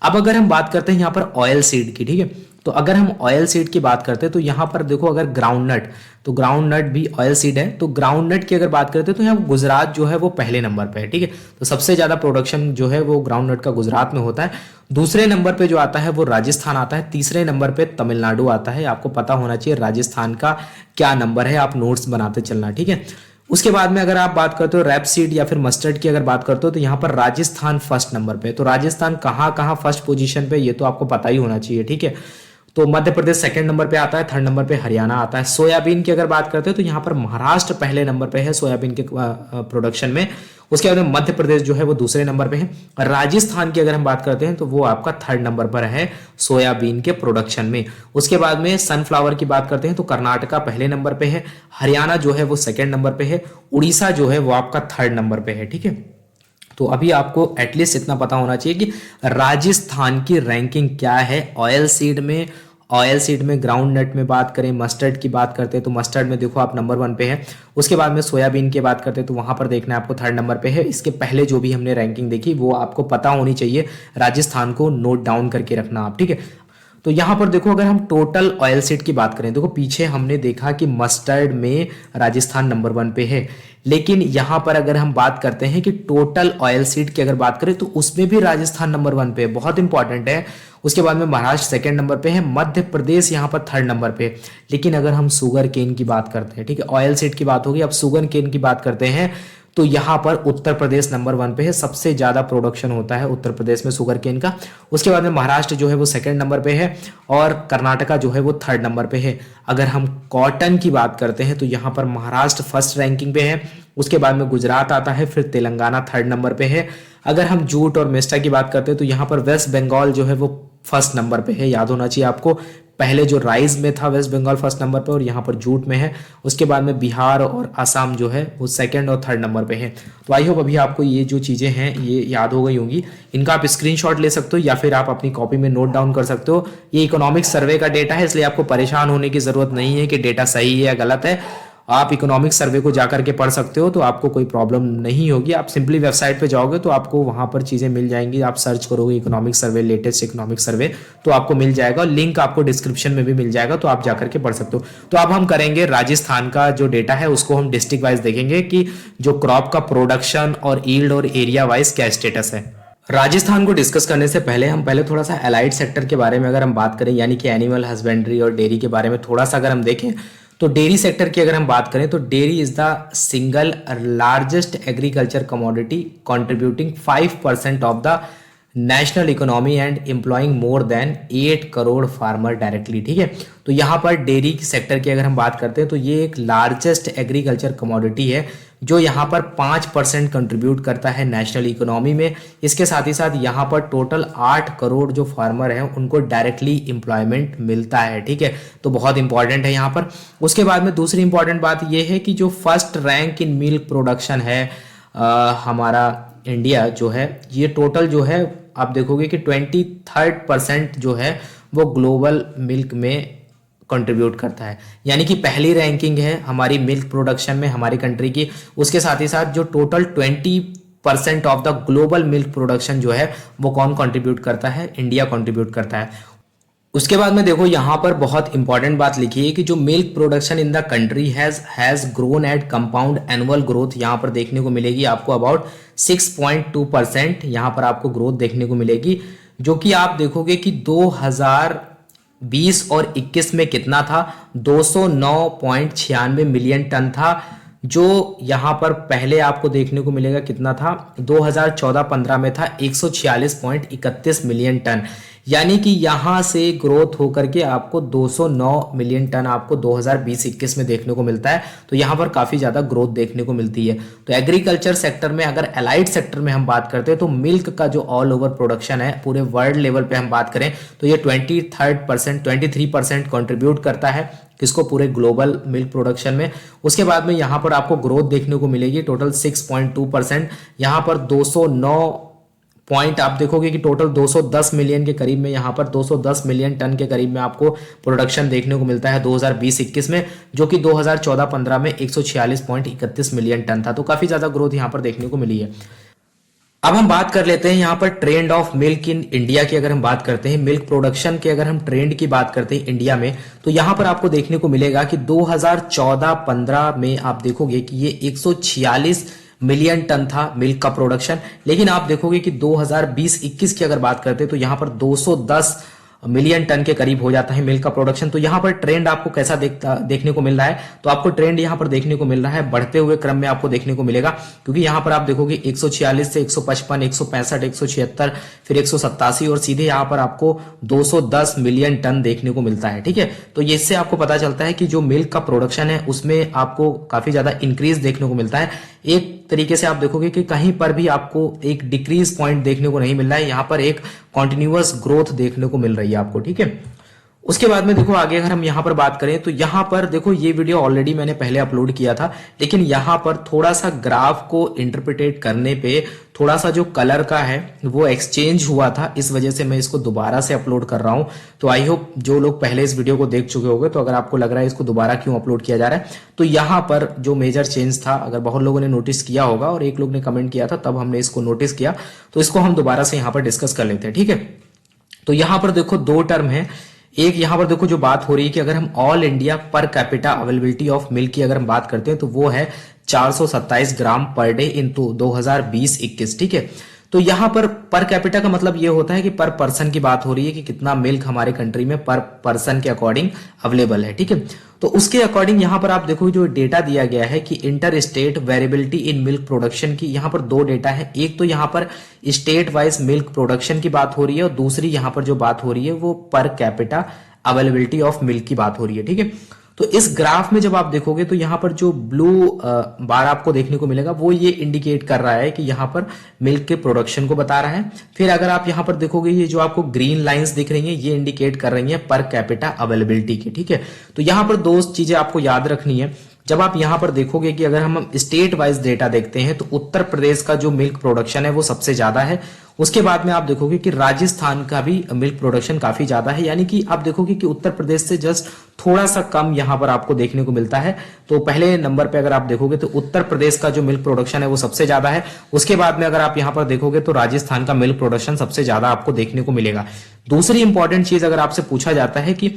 अब अगर हम बात करते हैं यहाँ पर ऑयल सीड की, ठीक है, तो अगर हम ऑयल सीड की बात करते हैं तो यहाँ पर देखो अगर ग्राउंड नट, तो ग्राउंड नट भी ऑयल सीड है। तो ग्राउंड नट की अगर बात करते हैं तो यहाँ गुजरात जो है वो पहले नंबर पे है, ठीक है। तो सबसे ज्यादा प्रोडक्शन जो है वो ग्राउंड नट का गुजरात में होता है। दूसरे नंबर पे जो आता है वो राजस्थान आता है, तीसरे नंबर पे तमिलनाडु आता है। आपको पता होना चाहिए राजस्थान का क्या नंबर है, आप नोट्स बनाते चलना, ठीक है। उसके बाद में अगर आप बात करते हो रैप सीड या फिर मस्टर्ड की अगर बात करते हो तो यहाँ पर राजस्थान 1st नंबर पे। तो राजस्थान कहाँ कहाँ फर्स्ट पोजीशन पे ये तो आपको पता ही होना चाहिए, ठीक है। तो मध्य प्रदेश 2nd नंबर पे आता है, 3rd नंबर पे हरियाणा आता है। सोयाबीन की अगर बात करते हैं तो यहाँ पर महाराष्ट्र पहले नंबर पे है सोयाबीन के प्रोडक्शन में। उसके बाद में मध्य प्रदेश जो है वो दूसरे नंबर पे है। राजस्थान की अगर हम बात करते हैं तो वो आपका थर्ड नंबर पर है सोयाबीन के प्रोडक्शन में। उसके बाद में सनफ्लावर की बात करते हैं तो कर्नाटका पहले नंबर पे है, हरियाणा जो है वो सेकंड नंबर पे है, उड़ीसा जो है वो आपका थर्ड नंबर पे है। ठीक है, तो अभी आपको एटलीस्ट इतना पता होना चाहिए कि राजस्थान की रैंकिंग क्या है ऑयल सीड में। ऑयल सीड में, ग्राउंड नट में बात करें, मस्टर्ड की बात करते हैं तो मस्टर्ड में देखो आप नंबर 1 पे है। उसके बाद में सोयाबीन की बात करते हैं तो वहां पर देखना है आपको थर्ड नंबर पे है। इसके पहले जो भी हमने रैंकिंग देखी वो आपको पता होनी चाहिए, राजस्थान को नोट डाउन करके रखना आप। ठीक है, तो यहां पर देखो अगर हम टोटल ऑयल सीड की बात करें, देखो पीछे हमने देखा कि मस्टर्ड में राजस्थान नंबर 1 पे है, लेकिन यहां पर अगर हम बात करते हैं कि टोटल ऑयल सीड की अगर बात करें तो उसमें भी राजस्थान नंबर 1 पे है, बहुत इंपॉर्टेंट है। उसके बाद में महाराष्ट्र सेकंड नंबर पे है, मध्य प्रदेश यहां पर थर्ड नंबर पे है। लेकिन अगर हम शुगर केन की बात करते हैं, ठीक है, ऑयल सीड की बात होगी, अब शुगर केन की बात करते हैं तो यहां पर उत्तर प्रदेश नंबर 1 पे है, सबसे ज्यादा प्रोडक्शन होता है उत्तर प्रदेश में शुगर केन का। उसके बाद में महाराष्ट्र जो है वो सेकंड नंबर पे है और कर्नाटका जो है वो थर्ड नंबर पे है। अगर हम कॉटन की बात करते हैं तो यहां पर महाराष्ट्र फर्स्ट रैंकिंग पे है, उसके बाद में गुजरात आता है, फिर तेलंगाना थर्ड नंबर पे है। अगर हम जूट और मेस्टा की बात करते हैं तो यहाँ पर वेस्ट बंगाल जो है वो फर्स्ट नंबर पे है, याद होना चाहिए आपको। पहले जो राइस में था वेस्ट बंगाल फर्स्ट नंबर पे और यहाँ पर जूट में है। उसके बाद में बिहार और असम जो है वो सेकंड और थर्ड नंबर पे है। तो आई होप अभी आपको ये जो चीज़ें हैं ये याद हो गई होंगी। इनका आप स्क्रीनशॉट ले सकते हो या फिर आप अपनी कॉपी में नोट डाउन कर सकते हो। ये इकोनॉमिक सर्वे का डेटा है, इसलिए आपको परेशान होने की जरूरत नहीं है कि डेटा सही है या गलत है। आप इकोनॉमिक सर्वे को जाकर के पढ़ सकते हो, तो आपको कोई प्रॉब्लम नहीं होगी। आप सिंपली वेबसाइट पे जाओगे तो आपको वहां पर चीज़ें मिल जाएंगी। आप सर्च करोगे economic survey, latest economic survey, तो आपको मिल जाएगा। लिंक आपको डिस्क्रिप्शन में भी मिल जाएगा, तो आप जाकर के पढ़ सकते हो। तो अब हम करेंगे राजस्थान का जो डेटा है उसको हम डिस्ट्रिक्ट वाइज देखेंगे कि जो क्रॉप का प्रोडक्शन और यील्ड और एरिया वाइज क्या स्टेटस है। राजस्थान को डिस्कस करने से पहले हम थोड़ा सा एलाइड सेक्टर के बारे में अगर हम बात करें, यानी कि एनिमल हस्बेंड्री और डेयरी के बारे में थोड़ा सा अगर हम देखें तो डेयरी सेक्टर की अगर हम बात करें तो dairy is the single largest agriculture commodity contributing 5% of the national economy and employing more than 8 crore farmer directly. ठीक है, तो यहाँ पर डेयरी सेक्टर की अगर हम बात करते हैं तो ये एक लार्जेस्ट एग्रीकल्चर कमोडिटी है जो यहाँ पर 5% कंट्रीब्यूट करता है नेशनल इकोनॉमी में। इसके साथ ही साथ यहाँ पर टोटल 8 करोड़ जो फार्मर हैं उनको डायरेक्टली एम्प्लॉयमेंट मिलता है। ठीक है, तो बहुत इंपॉर्टेंट है यहाँ पर। उसके बाद में दूसरी इंपॉर्टेंट बात ये है कि जो first rank in milk production है हमारा इंडिया जो है, ये टोटल जो है आप देखोगे कि 23% जो है वो ग्लोबल मिल्क में कंट्रीब्यूट करता है। यानी कि पहली रैंकिंग है हमारी मिल्क प्रोडक्शन में हमारी कंट्री की। उसके साथ ही साथ जो total 20% of the global milk production जो है वो कौन कंट्रीब्यूट करता है, इंडिया कंट्रीब्यूट करता है। उसके बाद में देखो यहाँ पर बहुत इंपॉर्टेंट बात लिखी है कि जो milk production in the country has grown at compound annual growth, यहाँ पर देखने को मिलेगी आपको अबाउट 6.2%। यहाँ पर आपको ग्रोथ देखने को मिलेगी, जो कि आप देखोगे कि 2020 और 21 में कितना था, 209.96 मिलियन टन था। जो यहाँ पर पहले आपको देखने को मिलेगा कितना था, 2014-15 में था 146.31 मिलियन टन। यानी कि यहाँ से ग्रोथ होकर के आपको 209 मिलियन टन आपको 2020-21 में देखने को मिलता है। तो यहाँ पर काफ़ी ज़्यादा ग्रोथ देखने को मिलती है। तो एग्रीकल्चर सेक्टर में अगर एलाइड सेक्टर में हम बात करते हैं तो मिल्क का जो ऑल ओवर प्रोडक्शन है पूरे वर्ल्ड लेवल पे हम बात करें तो ये 23% कंट्रीब्यूट करता है किसको, पूरे ग्लोबल मिल्क प्रोडक्शन में। उसके बाद में यहाँ पर आपको ग्रोथ देखने को मिलेगी टोटल 6.2%। यहाँ पर 209 पॉइंट आप देखोगे कि टोटल 210 मिलियन के करीब में, यहाँ पर 210 मिलियन टन के करीब में आपको प्रोडक्शन देखने को मिलता है 2020-21 में, जो कि 2014-15 में 146.31 मिलियन टन था। तो काफी ज्यादा ग्रोथ यहाँ पर देखने को मिली है। अब हम बात कर लेते हैं यहाँ पर trend of milk in India की। अगर हम बात करते हैं मिल्क प्रोडक्शन के, अगर हम ट्रेंड की बात करते हैं इंडिया में, तो यहाँ पर आपको देखने को मिलेगा कि 2014-15 में आप देखोगे कि ये 146 मिलियन टन था मिल्क का प्रोडक्शन। लेकिन आप देखोगे कि 2020-21 की अगर बात करते हैं तो यहाँ पर 210 मिलियन टन के करीब हो जाता है मिल्क का प्रोडक्शन। तो यहाँ पर ट्रेंड आपको कैसा देखने को मिल रहा है, तो आपको ट्रेंड यहाँ पर देखने को मिल रहा है बढ़ते हुए क्रम में आपको देखने को मिलेगा। क्योंकि यहाँ पर आप देखोगे 146 से 155, 165, 176, फिर 187 और सीधे यहाँ पर आपको 210 मिलियन टन देखने को मिलता है। ठीक है, तो इससे आपको पता चलता है कि जो मिल्क का प्रोडक्शन है उसमें आपको काफी ज्यादा इंक्रीज देखने को मिलता है। एक तरीके से आप देखोगे कि कहीं पर भी आपको एक डिक्रीज पॉइंट देखने को नहीं मिल रहा है, यहाँ पर एक कॉन्टिन्यूअस ग्रोथ देखने को मिल रही है आपको, ठीक है। उसके बाद में देखो आगे अगर हम यहाँ पर बात करें तो यहाँ पर देखो ये वीडियो ऑलरेडी मैंने पहले अपलोड किया था, लेकिन यहाँ पर थोड़ा सा ग्राफ को इंटरप्रिटेट करने पे थोड़ा सा जो कलर का है वो एक्सचेंज हुआ था, इस वजह से मैं इसको दोबारा से अपलोड कर रहा हूं। तो आई होप जो लोग पहले इस वीडियो को देख चुके होंगे, तो अगर आपको लग रहा है इसको दोबारा क्यों अपलोड किया जा रहा है, तो यहाँ पर जो मेजर चेंज था, अगर बहुत लोगों ने नोटिस किया होगा और एक लोग ने कमेंट किया था तब हमने इसको नोटिस किया, तो इसको हम दोबारा से यहाँ पर डिस्कस कर लेते हैं, ठीक है। तो यहाँ पर देखो दो टर्म है, एक यहाँ पर देखो जो बात हो रही है कि अगर हम all India per capita availability of milk की अगर हम बात करते हैं तो वो है 427 ग्राम पर डे इन 2020-21, ठीक है। तो यहाँ पर कैपिटा का मतलब ये होता है कि पर पर्सन की बात हो रही है कि कितना मिल्क हमारे कंट्री में पर पर्सन के अकॉर्डिंग अवेलेबल है, ठीक है। तो उसके अकॉर्डिंग यहाँ पर आप देखो जो डेटा दिया गया है कि inter state variability in milk production की, यहाँ पर दो डेटा है, एक तो यहाँ पर स्टेट वाइज मिल्क प्रोडक्शन की बात हो रही है और दूसरी यहाँ पर जो बात हो रही है वो per capita availability of milk की बात हो रही है, ठीक है। तो इस ग्राफ में जब आप देखोगे तो यहाँ पर जो ब्लू बार आपको देखने को मिलेगा वो ये इंडिकेट कर रहा है कि यहाँ पर मिल्क के प्रोडक्शन को बता रहा है। फिर अगर आप यहाँ पर देखोगे ये जो आपको ग्रीन लाइंस दिख रही हैं ये इंडिकेट कर रही हैं पर कैपिटा अवेलेबिलिटी की, ठीक है। तो यहाँ पर दो चीजें आपको याद रखनी है। जब आप यहाँ पर देखोगे कि अगर हम स्टेट वाइज डेटा देखते हैं तो उत्तर प्रदेश का जो मिल्क प्रोडक्शन है वो सबसे ज्यादा है। उसके बाद में आप देखोगे कि राजस्थान का भी मिल्क प्रोडक्शन काफी ज्यादा है, यानी कि आप देखोगे कि उत्तर प्रदेश से जस्ट थोड़ा सा कम यहाँ पर आपको देखने को मिलता है। तो पहले नंबर पे अगर आप देखोगे तो उत्तर प्रदेश का जो मिल्क प्रोडक्शन है वो सबसे ज्यादा है। उसके बाद में अगर आप यहाँ पर देखोगे तो राजस्थान का मिल्क प्रोडक्शन सबसे ज्यादा आपको देखने को मिलेगा। दूसरी इंपॉर्टेंट चीज अगर आपसे पूछा जाता है कि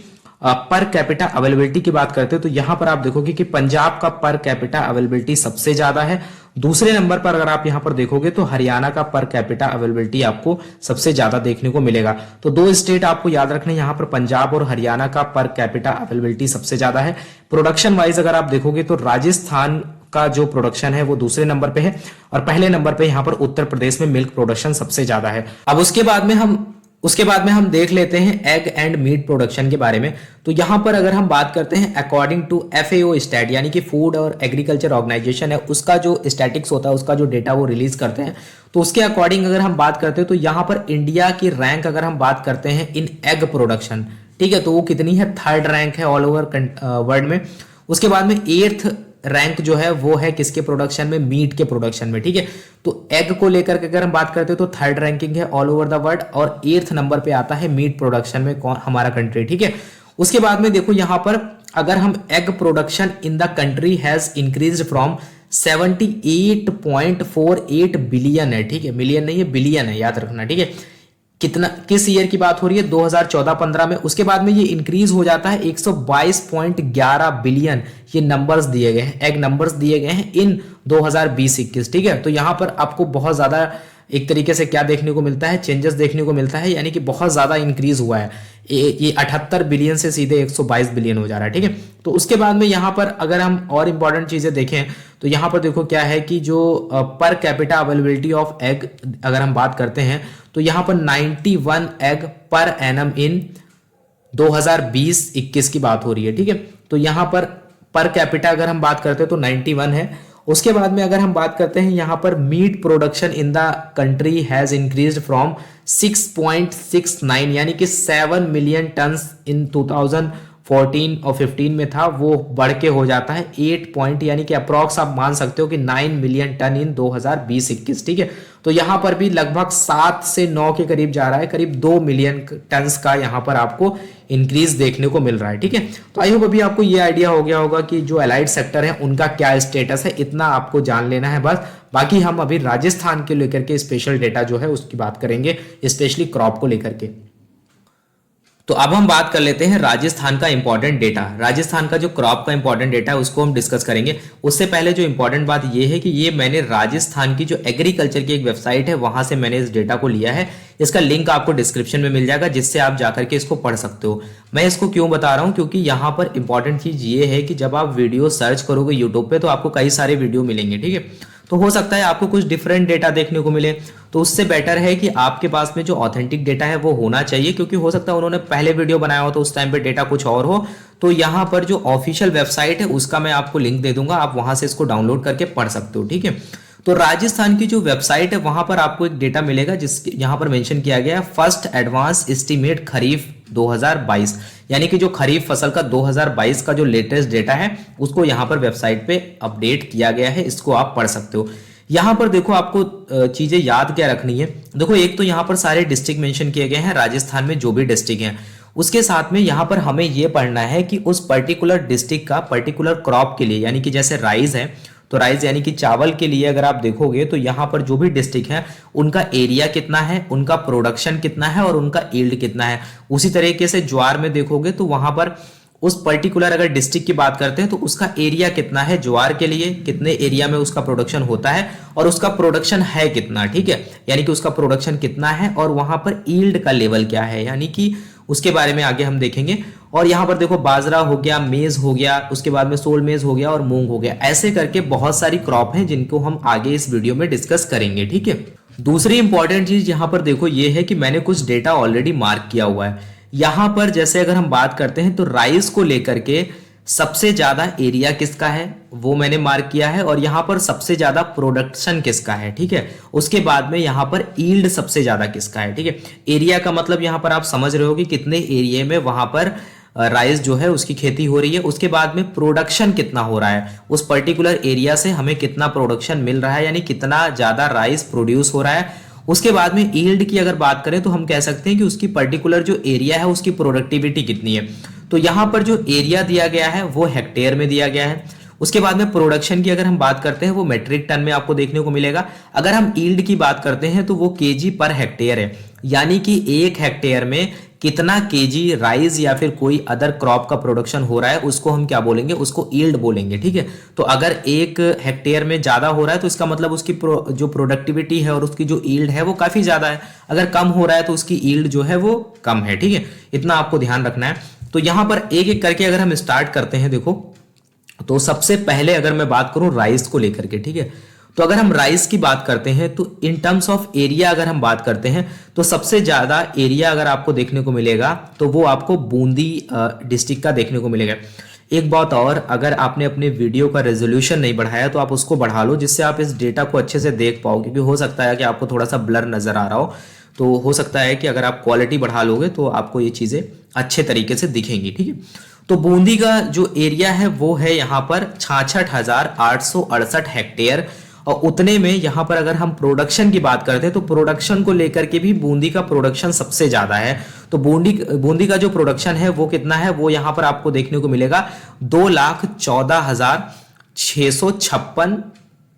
पर कैपिटा अवेलेबिलिटी की बात करते हैं तो यहां पर आप देखोगे कि पंजाब का पर कैपिटा अवेलेबिलिटी सबसे ज्यादा है। दूसरे नंबर पर अगर आप यहां पर देखोगे तो हरियाणा का पर कैपिटा अवेलेबिलिटी आपको सबसे ज्यादा देखने को मिलेगा। तो दो स्टेट आपको याद रखने, यहां पर पंजाब और हरियाणा का पर कैपिटा अवेलेबिलिटी सबसे ज्यादा है। प्रोडक्शन वाइज अगर आप देखोगे तो राजस्थान का जो प्रोडक्शन है वो दूसरे नंबर पे है और पहले नंबर पे यहां पर उत्तर प्रदेश में मिल्क प्रोडक्शन सबसे ज्यादा है। अब उसके बाद में हम देख लेते हैं एग एंड मीट प्रोडक्शन के बारे में। तो यहां पर अगर हम बात करते हैं अकॉर्डिंग टू FAO स्टैट, यानी कि फूड और एग्रीकल्चर ऑर्गेनाइजेशन है, उसका जो स्टैटिक्स होता है, उसका जो डेटा वो रिलीज करते हैं, तो उसके अकॉर्डिंग अगर हम बात करते हैं तो यहां पर इंडिया की रैंक अगर हम बात करते हैं इन एग प्रोडक्शन, ठीक है, तो वो कितनी है, 3rd रैंक है ऑल ओवर वर्ल्ड में। उसके बाद में 8th रैंक जो है वो है किसके प्रोडक्शन में, मीट के प्रोडक्शन में, ठीक है। तो एग को लेकर के अगर हम बात करते हैं तो 3rd रैंकिंग है ऑल ओवर द वर्ल्ड और 8th नंबर पे आता है मीट प्रोडक्शन में कौन, हमारा कंट्री, ठीक है। उसके बाद में देखो यहां पर अगर हम egg production in the country has increased from 78.48 billion है, ठीक है, मिलियन नहीं है बिलियन है, याद रखना, ठीक है। कितना, किस ईयर की बात हो रही है, 2014-15 में। उसके बाद में ये इंक्रीज हो जाता है 122.11 बिलियन, ये नंबर्स दिए गए हैं, एग नंबर्स दिए गए हैं इन 2020-21, ठीक है। तो यहां पर आपको बहुत ज्यादा एक तरीके से क्या देखने को मिलता है, चेंजेस देखने को मिलता है, यानी कि बहुत ज्यादा इंक्रीज हुआ है। ये 78 बिलियन से सीधे 122 बिलियन हो जा रहा है, ठीक है। तो उसके बाद में यहाँ पर अगर हम और इंपॉर्टेंट चीजें देखें तो यहाँ पर देखो क्या है कि जो per capita availability of egg अगर हम बात करते हैं तो यहाँ पर 91 एग पर एनम इन 2020-21 की बात हो रही है, ठीक है। तो यहाँ पर कैपिटा अगर हम बात करते हैं तो 91 है। उसके बाद में अगर हम बात करते हैं यहाँ पर meat production in the country has increased from 6.69 यानी कि 7 मिलियन टन्स इन 2014 और 15 में था, वो बढ़ के हो जाता है 8 पॉइंट, यानी कि अप्रॉक्स आप मान सकते हो कि 9 मिलियन टन इन 2020-21, ठीक है। तो यहां पर भी लगभग 7 से 9 के करीब जा रहा है, करीब 2 मिलियन टन्स का यहां पर आपको इंक्रीज देखने को मिल रहा है, ठीक है। तो आई होप अभी आपको ये आइडिया हो गया होगा कि जो एलाइड सेक्टर है उनका क्या स्टेटस है, इतना आपको जान लेना है बस। बाकी हम अभी राजस्थान के लेकर के स्पेशल डेटा जो है उसकी बात करेंगे, स्पेशली क्रॉप को लेकर के। तो अब हम बात कर लेते हैं राजस्थान का इंपॉर्टेंट डेटा। राजस्थान का जो क्रॉप का इंपॉर्टेंट डेटा है उसको हम डिस्कस करेंगे। उससे पहले जो इंपॉर्टेंट बात ये है कि ये मैंने राजस्थान की जो एग्रीकल्चर की एक वेबसाइट है वहां से मैंने इस डेटा को लिया है। इसका लिंक आपको डिस्क्रिप्शन में मिल जाएगा, जिससे आप जाकर के इसको पढ़ सकते हो। मैं इसको क्यों बता रहा हूं, क्योंकि यहाँ पर इंपॉर्टेंट चीज ये है कि जब आप वीडियो सर्च करोगे यूट्यूब पे तो आपको कई सारे वीडियो मिलेंगे, ठीक है। तो हो सकता है आपको कुछ डिफरेंट डेटा देखने को मिले। तो उससे बेटर है कि आपके पास में जो ऑथेंटिक डेटा है वो होना चाहिए, क्योंकि हो सकता है उन्होंने पहले वीडियो बनाया हो तो उस टाइम पे डेटा कुछ और हो। तो यहाँ पर जो ऑफिशियल वेबसाइट है उसका मैं आपको लिंक दे दूंगा, आप वहां से इसको डाउनलोड करके पढ़ सकते हो, ठीक है। तो राजस्थान की जो वेबसाइट है वहां पर आपको एक डेटा मिलेगा, जिसके यहाँ पर मेंशन किया गया है फर्स्ट एडवांस एस्टीमेट खरीफ 2022, यानी कि जो खरीफ फसल का 2022 का जो लेटेस्ट डेटा है उसको यहाँ पर वेबसाइट पे अपडेट किया गया है, इसको आप पढ़ सकते हो। यहाँ पर देखो आपको चीजें याद क्या रखनी है। देखो एक तो यहाँ पर सारे डिस्ट्रिक्ट मेंशन किए गए हैं राजस्थान में जो भी डिस्ट्रिक्ट हैं, उसके साथ में यहाँ पर हमें ये पढ़ना है कि उस पर्टिकुलर डिस्ट्रिक्ट का पर्टिकुलर क्रॉप के लिए, यानी कि जैसे राइस है तो राइस यानी कि चावल के लिए अगर आप देखोगे तो यहाँ पर जो भी डिस्ट्रिक्ट है उनका एरिया कितना है, उनका प्रोडक्शन कितना है और उनका यील्ड कितना है। उसी तरीके से ज्वार में देखोगे तो वहां पर उस पर्टिकुलर अगर डिस्ट्रिक्ट की बात करते हैं तो उसका एरिया कितना है, ज्वार के लिए कितने एरिया में उसका प्रोडक्शन होता है और उसका प्रोडक्शन है कितना, ठीक है, यानी कि उसका प्रोडक्शन कितना है और वहां पर यील्ड का लेवल क्या है, यानी कि उसके बारे में आगे हम देखेंगे। और यहाँ पर देखो बाजरा हो गया, मेज हो गया, उसके बाद में सोल मेज हो गया और मूंग हो गया, ऐसे करके बहुत सारी क्रॉप हैं जिनको हम आगे इस वीडियो में डिस्कस करेंगे, ठीक है। दूसरी इंपॉर्टेंट चीज यहाँ पर देखो ये है कि मैंने कुछ डेटा ऑलरेडी मार्क किया हुआ है। यहाँ पर जैसे अगर हम बात करते हैं तो राइस को लेकर के सबसे ज्यादा एरिया किसका है वो मैंने मार्क किया है, और यहाँ पर सबसे ज्यादा प्रोडक्शन किसका है, ठीक है। उसके बाद में यहाँ पर यील्ड सबसे ज्यादा किसका है, ठीक है। एरिया का मतलब यहाँ पर आप समझ रहे हो कि कितने एरिया में वहां पर राइस जो है उसकी खेती हो रही है। उसके बाद में प्रोडक्शन कितना हो रहा है, उस पर्टिकुलर एरिया से हमें कितना प्रोडक्शन मिल रहा है, यानी कितना ज्यादा राइस प्रोड्यूस हो रहा है। उसके बाद में यील्ड की अगर बात करें तो हम कह सकते हैं कि उसकी पर्टिकुलर जो एरिया है उसकी प्रोडक्टिविटी कितनी है। तो यहाँ पर जो एरिया दिया गया है वो हेक्टेयर में दिया गया है। उसके बाद में प्रोडक्शन की अगर हम बात करते हैं वो मेट्रिक टन में आपको देखने को मिलेगा। अगर हम यील्ड की बात करते हैं तो वो केजी पर हेक्टेयर है, यानी कि एक हेक्टेयर में कितना केजी राइस या फिर कोई अदर क्रॉप का प्रोडक्शन हो रहा है उसको हम क्या बोलेंगे, उसको यील्ड बोलेंगे, ठीक है। तो अगर एक हेक्टेयर में ज्यादा हो रहा है तो इसका मतलब उसकी जो प्रोडक्टिविटी है और उसकी जो यील्ड है वो काफी ज्यादा है। अगर कम हो रहा है तो उसकी यील्ड जो है वो कम है, ठीक है। इतना आपको ध्यान रखना है। तो यहां पर एक एक करके अगर हम स्टार्ट करते हैं, देखो तो सबसे पहले अगर मैं बात करूं राइस को लेकर के, ठीक है। तो अगर हम राइस की बात करते हैं तो इन टर्म्स ऑफ एरिया अगर हम बात करते हैं तो सबसे ज्यादा एरिया अगर आपको देखने को मिलेगा तो वो आपको बूंदी डिस्ट्रिक्ट का देखने को मिलेगा। एक बात और, अगर आपने अपने वीडियो का रेजोल्यूशन नहीं बढ़ाया तो आप उसको बढ़ा लो, जिससे आप इस डेटा को अच्छे से देख पाओ, क्योंकि हो सकता है कि आपको थोड़ा सा ब्लर नजर आ रहा हो। तो हो सकता है कि अगर आप क्वालिटी बढ़ा लोगे तो आपको ये चीजें अच्छे तरीके से दिखेंगी, ठीक है। तो बूंदी का जो एरिया है वो है यहाँ पर 66,868 हेक्टेयर, और उतने में यहाँ पर अगर हम प्रोडक्शन की बात करते हैं तो प्रोडक्शन को लेकर के भी बूंदी का प्रोडक्शन सबसे ज्यादा है। तो बूंदी का जो प्रोडक्शन है वो कितना है, वो यहाँ पर आपको देखने को मिलेगा 2,14,656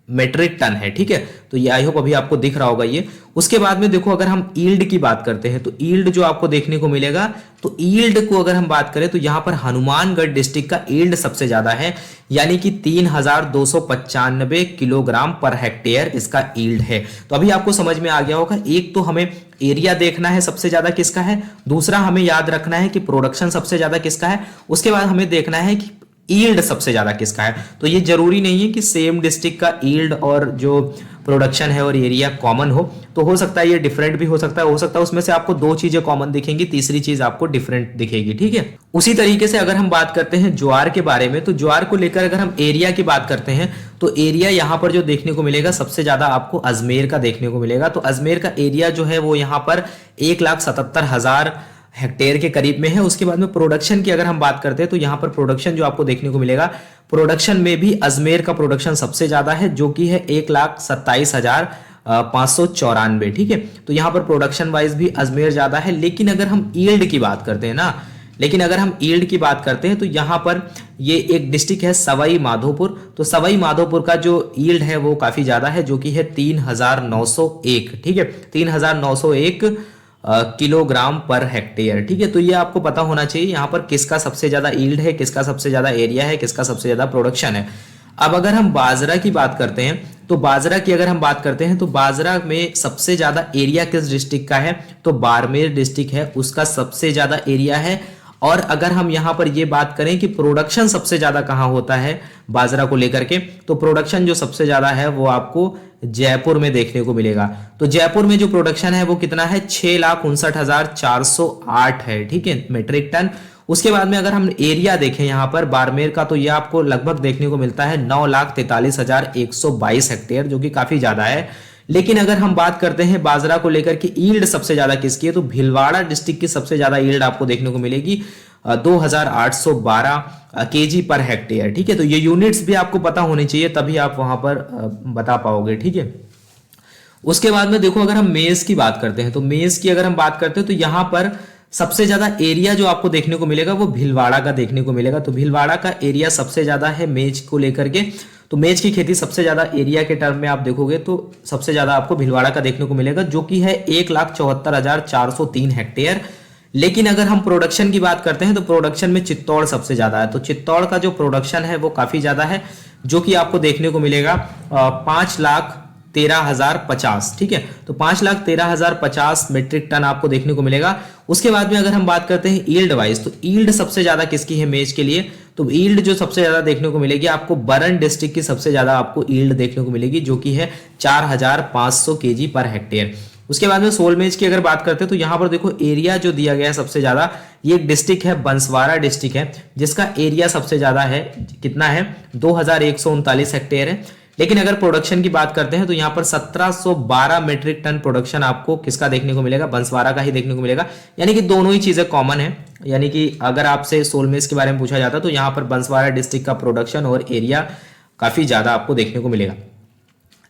मेट्रिक टन है, ठीक है। तो ये आई होप अभी आपको दिख रहा होगा ये। उसके बाद में देखो अगर हम यील्ड की बात करते हैं तो यील्ड जो आपको देखने को मिलेगा, तो यील्ड को अगर हम बात करें तो यहाँ पर हनुमानगढ़ डिस्ट्रिक्ट का यील्ड सबसे ज्यादा है, यानी कि 3,295 किलोग्राम पर हेक्टेयर इसका यील्ड है। तो अभी आपको समझ में आ गया होगा, एक तो हमें एरिया देखना है सबसे ज्यादा किसका है, दूसरा हमें याद रखना है कि प्रोडक्शन सबसे ज्यादा किसका है, उसके बाद हमें देखना है कि यील्ड सबसे ज्यादा किसका है। तो ये जरूरी नहीं है कि सेम डिस्ट्रिक्ट का यील्ड और जो प्रोडक्शन है और एरिया कॉमन हो, तो हो सकता है ये डिफरेंट भी हो सकता है उसमें से आपको दो चीजें कॉमन दिखेंगी, तीसरी चीज आपको डिफरेंट दिखेगी, ठीक है। उसी तरीके से अगर हम बात करते हैं ज्वार के बारे में, तो ज्वार को लेकर अगर हम एरिया की बात करते हैं तो एरिया यहाँ पर जो देखने को मिलेगा सबसे ज्यादा आपको अजमेर का देखने को मिलेगा। तो अजमेर का एरिया जो है वो यहाँ पर 1,77,000 हेक्टेयर के करीब में है। उसके बाद में प्रोडक्शन की अगर हम बात करते हैं तो यहाँ पर प्रोडक्शन जो आपको देखने को मिलेगा, प्रोडक्शन में भी अजमेर का प्रोडक्शन सबसे ज्यादा है, जो कि है 1,27,594, ठीक है। तो यहाँ पर प्रोडक्शन वाइज भी अजमेर ज्यादा है। लेकिन अगर हम यील्ड की बात करते हैं तो यहाँ पर ये एक डिस्ट्रिक्ट है सवाई माधोपुर। तो सवाई माधोपुर का जो यील्ड है वो काफी ज्यादा है, जो कि है 3,901, ठीक है, 3,901 किलोग्राम पर हेक्टेयर, ठीक है। तो ये आपको पता होना चाहिए यहाँ पर किसका सबसे ज्यादा यील्ड है, किसका सबसे ज्यादा एरिया है, किसका सबसे ज्यादा प्रोडक्शन है। अब अगर हम बाजरा की बात करते हैं तो बाजरा की अगर हम बात करते हैं तो बाजरा में सबसे ज्यादा एरिया किस डिस्ट्रिक्ट का है, तो बाड़मेर डिस्ट्रिक्ट है, उसका सबसे ज्यादा एरिया है। और अगर हम यहाँ पर ये बात करें कि प्रोडक्शन सबसे ज्यादा कहाँ होता है बाजरा को लेकर के, तो प्रोडक्शन जो सबसे ज्यादा है वो आपको जयपुर में देखने को मिलेगा। तो जयपुर में जो प्रोडक्शन है वो कितना है, 6,59,408 है, ठीक है, मीट्रिक टन। उसके बाद में अगर हम एरिया देखें यहाँ पर बाड़मेर का, तो ये आपको लगभग देखने को मिलता है 9,43,122 हेक्टेयर, जो कि काफी ज्यादा है। लेकिन अगर हम बात करते हैं बाजरा को लेकर के ईल्ड सबसे ज्यादा किसकी है, तो भीलवाड़ा डिस्ट्रिक्ट की सबसे ज्यादा ईल्ड आपको देखने को मिलेगी 2,812 केजी पर हेक्टेयर, ठीक है। तो ये यूनिट्स भी आपको पता होनी चाहिए, तभी आप वहां पर बता पाओगे, ठीक है। उसके बाद में देखो अगर हम मेज की बात करते हैं, तो मेज की अगर हम बात करते हैं तो यहाँ पर सबसे ज्यादा एरिया जो आपको देखने को मिलेगा वो भीलवाड़ा का देखने को मिलेगा। तो भीलवाड़ा का एरिया सबसे ज्यादा है मेज को लेकर के। तो मेज की खेती सबसे ज्यादा एरिया के टर्म में आप देखोगे तो सबसे ज्यादा आपको भीलवाड़ा का देखने को मिलेगा, जो कि है 1,74,403 हेक्टेयर। लेकिन अगर हम प्रोडक्शन की बात करते हैं तो प्रोडक्शन में चित्तौड़ सबसे ज्यादा है। तो चित्तौड़ का जो प्रोडक्शन है वो काफी ज्यादा है, जो कि आपको देखने को मिलेगा 5,13,050, ठीक है। तो 5,13,050 मीट्रिक टन आपको देखने को मिलेगा। उसके बाद में अगर हम बात करते हैं ईल्ड वाइज, तो ईल्ड सबसे ज्यादा किसकी है मेज के लिए, तो ईल्ड जो सबसे ज्यादा देखने को मिलेगी आपको बरन डिस्ट्रिक्ट की सबसे ज्यादा आपको ईल्ड देखने को मिलेगी, जो कि है 4,500 केजी पर हेक्टेयर। उसके बाद में सोल मेज की अगर बात करते हैं तो यहाँ पर देखो एरिया जो दिया गया है सबसे ज्यादा, ये एक डिस्ट्रिक्ट है बंसवाड़ा डिस्ट्रिक्ट है, जिसका एरिया सबसे ज्यादा है, कितना है 2,139 हेक्टेयर है। लेकिन अगर प्रोडक्शन की बात करते हैं तो यहाँ पर 1712 मीट्रिक टन प्रोडक्शन आपको किसका देखने को मिलेगा, बंसवाड़ा का ही देखने को मिलेगा। यानी कि दोनों ही चीजें कॉमन है। यानी कि अगर आपसे सोल मेज के बारे में पूछा जाता तो यहाँ पर बंसवाड़ा डिस्ट्रिक्ट का प्रोडक्शन और एरिया काफी ज्यादा आपको देखने को मिलेगा।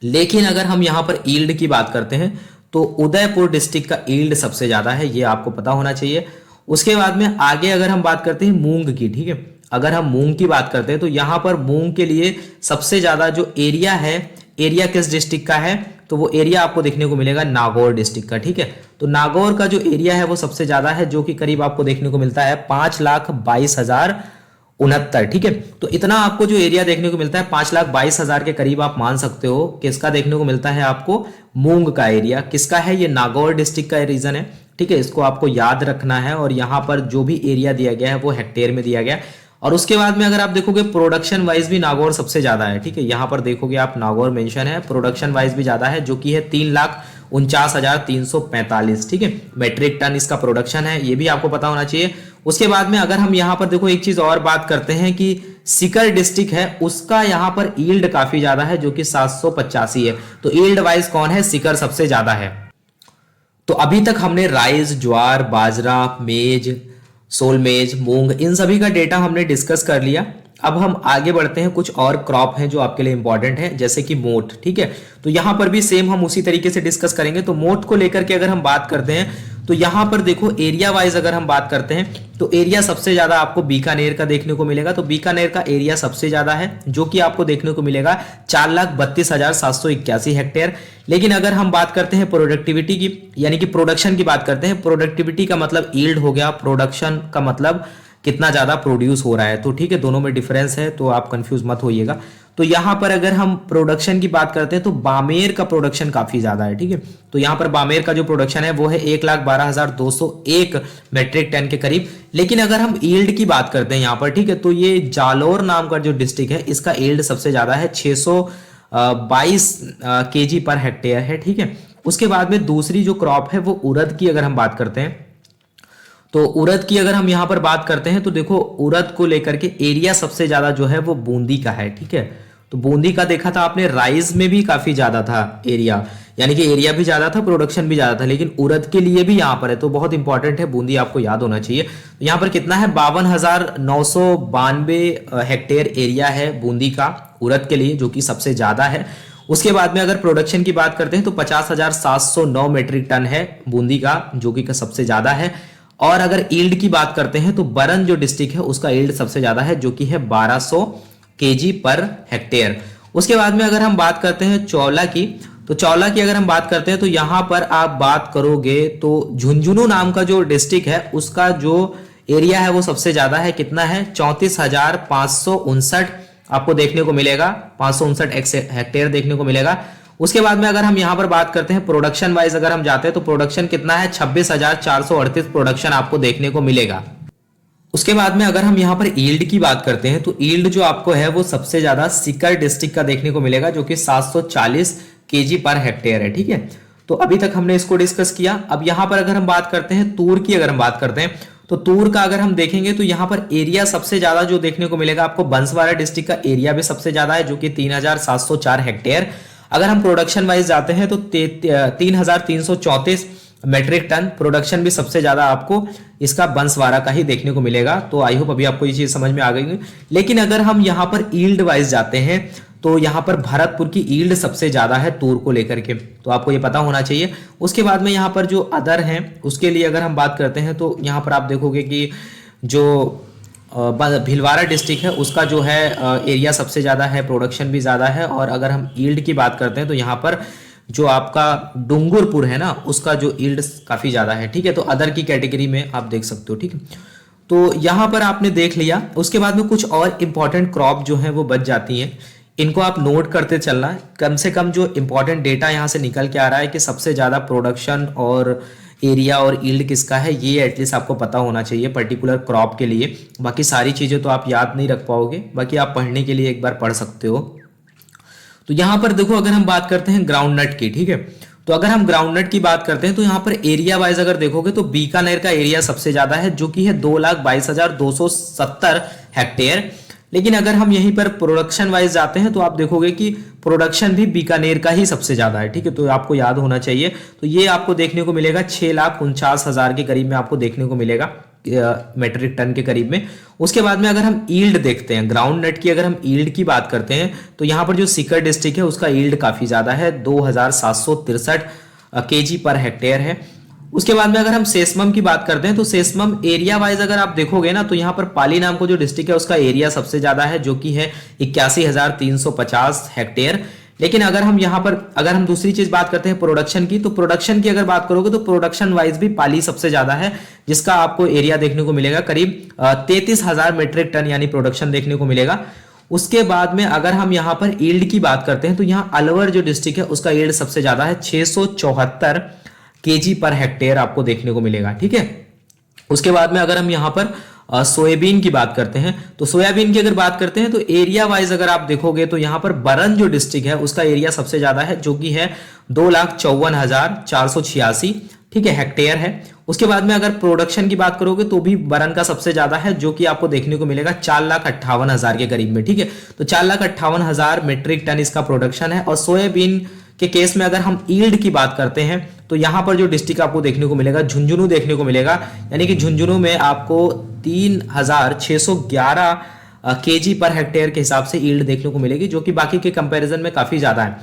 लेकिन अगर हम यहाँ पर ईल्ड की बात करते हैं तो उदयपुर डिस्ट्रिक्ट का ईल्ड सबसे ज्यादा है, ये आपको पता होना चाहिए। उसके बाद में आगे अगर हम बात करते हैं मूंग की, ठीक है, अगर हम मूंग की बात करते हैं तो यहाँ पर मूंग के लिए सबसे ज्यादा जो एरिया है, एरिया किस डिस्ट्रिक्ट का है, तो वो एरिया आपको देखने को मिलेगा नागौर डिस्ट्रिक्ट का, ठीक है। तो नागौर का जो एरिया है वो सबसे ज्यादा है, जो कि करीब आपको देखने को मिलता है 5,22,069, ठीक है। तो इतना आपको जो एरिया देखने को मिलता है 5,22,000 के करीब आप मान सकते हो किसका देखने को मिलता है आपको, मूंग का एरिया किसका है, ये नागौर डिस्ट्रिक्ट का रीजन है, ठीक है। इसको आपको याद रखना है। और यहाँ पर जो भी एरिया दिया गया है वो हेक्टेयर में दिया गया है। और उसके बाद में अगर आप देखोगे प्रोडक्शन वाइज भी नागौर सबसे ज्यादा है, ठीक है। यहाँ पर देखोगे आप नागौर मेंशन है, प्रोडक्शन वाइज भी ज्यादा है, जो कि है 3,49,345, ठीक है, मीट्रिक टन इसका प्रोडक्शन है, ये भी आपको पता होना चाहिए। उसके बाद में अगर हम यहाँ पर देखो एक चीज और बात करते हैं कि सीकर डिस्ट्रिक्ट है, उसका यहाँ पर ईल्ड काफी ज्यादा है, जो कि 785 है। तो ईल्ड वाइज कौन है, सीकर सबसे ज्यादा है। तो अभी तक हमने राइस, ज्वार, बाजरा, मेज, सोल मेज, मूंग, इन सभी का डेटा हमने डिस्कस कर लिया। अब हम आगे बढ़ते हैं, कुछ और क्रॉप हैं जो आपके लिए इंपॉर्टेंट है, जैसे कि मोट, ठीक है। तो यहां पर भी सेम हम उसी तरीके से डिस्कस करेंगे। तो मोट को लेकर के अगर हम बात करते हैं तो यहां पर देखो एरिया वाइज अगर हम बात करते हैं तो एरिया सबसे ज्यादा आपको बीकानेर का देखने को मिलेगा। तो बीकानेर का एरिया सबसे ज्यादा है, जो कि आपको देखने को मिलेगा 4,32,781 हेक्टेयर। लेकिन अगर हम बात करते हैं प्रोडक्टिविटी की, यानी कि प्रोडक्शन की बात करते हैं, प्रोडक्टिविटी का मतलब ईल्ड हो गया, प्रोडक्शन का मतलब कितना ज्यादा प्रोड्यूस हो रहा है। तो ठीक है, दोनों में डिफरेंस है, तो आप कंफ्यूज मत होइएगा। तो यहां पर अगर हम प्रोडक्शन की बात करते हैं तो बामेर का प्रोडक्शन काफी ज्यादा है, ठीक है। तो यहां पर बामेर का जो प्रोडक्शन है वो है 1,12,201 मीट्रिक टन के करीब। लेकिन अगर हम ईल्ड की बात करते हैं यहां पर, ठीक है, तो ये जालोर नाम का जो डिस्ट्रिक्ट है, इसका ईल्ड सबसे ज्यादा है, 622 केजी पर हेक्टेयर है, ठीक है। उसके बाद में दूसरी जो क्रॉप है वो उड़द की अगर हम बात करते हैं तो उड़द की अगर हम यहां पर बात करते हैं तो देखो उड़द को लेकर के एरिया सबसे ज्यादा जो है वो बूंदी का है, ठीक है। तो बूंदी का देखा था आपने, राइस में भी काफी ज्यादा था एरिया, यानी कि एरिया भी ज्यादा था, प्रोडक्शन भी ज्यादा था। लेकिन उड़द के लिए भी यहाँ पर है, तो बहुत इंपॉर्टेंट है, बूंदी आपको याद होना चाहिए। यहाँ पर कितना है, 52,992 हेक्टेयर एरिया है बूंदी का उड़द के लिए, जो कि सबसे ज्यादा है। उसके बाद में अगर प्रोडक्शन की बात करते हैं तो 50,709 मीट्रिक टन है बूंदी का, जो कि सबसे ज्यादा है। और अगर ईल्ड की बात करते हैं तो बरन जो डिस्ट्रिक्ट है उसका ईल्ड सबसे ज्यादा है, जो कि है 1200 केजी पर हेक्टेयर। उसके बाद में अगर हम बात करते हैं चौला की, तो चौला की अगर हम बात करते हैं तो यहां पर आप बात करोगे तो झुंझुनू नाम का जो डिस्ट्रिक्ट है उसका जो एरिया है वो सबसे ज्यादा है, कितना है, 34,559 आपको देखने को मिलेगा, 559 हेक्टेयर देखने को मिलेगा। उसके बाद में अगर हम यहां पर बात करते हैं प्रोडक्शन वाइज अगर हम जाते हैं तो प्रोडक्शन कितना है, 26,438 प्रोडक्शन आपको देखने को मिलेगा। उसके बाद में अगर हम यहाँ पर यील्ड की बात करते हैं तो यील्ड जो आपको है वो सबसे ज्यादा सीकर डिस्ट्रिक्ट का देखने को मिलेगा, जो कि 740 केजी पर हेक्टेयर है। ठीक है, तो अभी तक हमने इसको डिस्कस किया। अब यहाँ पर अगर हम बात करते हैं तूर की, अगर हम बात करते हैं तो तूर का अगर हम देखेंगे तो यहाँ पर एरिया सबसे ज्यादा जो देखने को मिलेगा आपको बंसवाड़ा डिस्ट्रिक्ट का एरिया भी सबसे ज्यादा है, जो कि 3704 हेक्टेयर। अगर हम प्रोडक्शन वाइज जाते हैं तो 3334 मेट्रिक टन प्रोडक्शन भी सबसे ज्यादा आपको इसका बंसवाड़ा का ही देखने को मिलेगा। तो आई होप अभी आपको ये चीज समझ में आ गई। लेकिन अगर हम यहाँ पर यील्ड वाइज जाते हैं तो यहाँ पर भरतपुर की यील्ड सबसे ज्यादा है तूर को लेकर के, तो आपको ये पता होना चाहिए। उसके बाद में यहाँ पर जो अदर हैं उसके लिए अगर हम बात करते हैं तो यहाँ पर आप देखोगे कि जो भीलवाड़ा डिस्ट्रिक्ट है उसका जो है एरिया सबसे ज्यादा है, प्रोडक्शन भी ज्यादा है। और अगर हम यील्ड की बात करते हैं तो यहाँ पर जो आपका डूंगरपुर है ना उसका जो यील्ड काफी ज्यादा है। ठीक है, तो अदर की कैटेगरी में आप देख सकते हो। ठीक है, तो यहाँ पर आपने देख लिया। उसके बाद में कुछ और इंपॉर्टेंट क्रॉप जो है वो बच जाती हैं, इनको आप नोट करते चलना है। कम से कम जो इंपॉर्टेंट डेटा यहाँ से निकल के आ रहा है कि सबसे ज्यादा प्रोडक्शन और एरिया और यील्ड किसका है, ये एटलीस्ट आपको पता होना चाहिए पर्टिकुलर क्रॉप के लिए। बाकी सारी चीजें तो आप याद नहीं रख पाओगे, बाकी आप पढ़ने के लिए एक बार पढ़ सकते हो। तो यहाँ पर देखो अगर हम बात करते हैं ग्राउंड नट की, ठीक है, तो अगर हम ग्राउंड नट की बात करते हैं तो यहाँ पर एरिया वाइज अगर देखोगे तो बीकानेर का एरिया सबसे ज्यादा है, जो कि है 2,22,270 हेक्टेयर। लेकिन अगर हम यहीं पर प्रोडक्शन वाइज जाते हैं तो आप देखोगे कि प्रोडक्शन भी बीकानेर का ही सबसे ज्यादा है। ठीक है, तो आपको याद होना चाहिए। तो ये आपको देखने को मिलेगा 6,49,000 के करीब में आपको देखने को मिलेगा मेट्रिक टन के करीब में। उसके बाद में अगर हम यील्ड देखते हैं ग्राउंड नट की, अगर हम यील्ड की बात करते हैं तो यहाँ पर जो सीकर डिस्ट्रिक्ट है उसका यील्ड काफी ज्यादा है, 2,763 केजी पर हेक्टेयर है। उसके बाद में अगर हम सेसमम की बात करते हैं तो सेसमम एरिया वाइज अगर आप देखोगे ना तो यहाँ पर पाली नाम को जो डिस्ट्रिक्ट है उसका एरिया सबसे ज्यादा है, जो कि है 81,350 हेक्टेयर। लेकिन अगर हम यहाँ पर अगर हम दूसरी चीज बात करते हैं प्रोडक्शन की, तो प्रोडक्शन की अगर बात करोगे तो प्रोडक्शन वाइज भी पाली सबसे ज्यादा है, जिसका आपको एरिया देखने को मिलेगा करीब 33,000 मेट्रिक टन यानी प्रोडक्शन देखने को मिलेगा। उसके बाद में अगर हम यहाँ पर यील्ड की बात करते हैं तो यहाँ अलवर जो डिस्ट्रिक्ट है उसका यील्ड सबसे ज्यादा है, 674 केजी पर हेक्टेयर आपको देखने को मिलेगा। ठीक है, उसके बाद में अगर हम यहाँ पर सोयाबीन की बात करते हैं तो सोयाबीन की अगर बात करते हैं तो एरिया वाइज अगर आप देखोगे तो यहाँ पर बरन जो डिस्ट्रिक्ट है उसका एरिया सबसे ज्यादा है, जो कि है 2,54,486 ठीक है हेक्टेयर है। उसके बाद में अगर प्रोडक्शन की बात करोगे तो भी बरन का सबसे ज्यादा है, जो कि आपको देखने को मिलेगा 4,58,000 के करीब में। ठीक है, तो 4,58,000 मेट्रिक टन इसका प्रोडक्शन है। और सोयाबीन के केस में अगर हम यील्ड की बात करते हैं तो यहाँ पर जो डिस्ट्रिक्ट आपको देखने को मिलेगा झुंझुनू देखने को मिलेगा, यानी कि झुंझुनू में आपको 3,611 केजी पर हेक्टेयर के हिसाब से यील्ड देखने को मिलेगी, जो कि बाकी के कंपैरिजन में काफी ज्यादा है।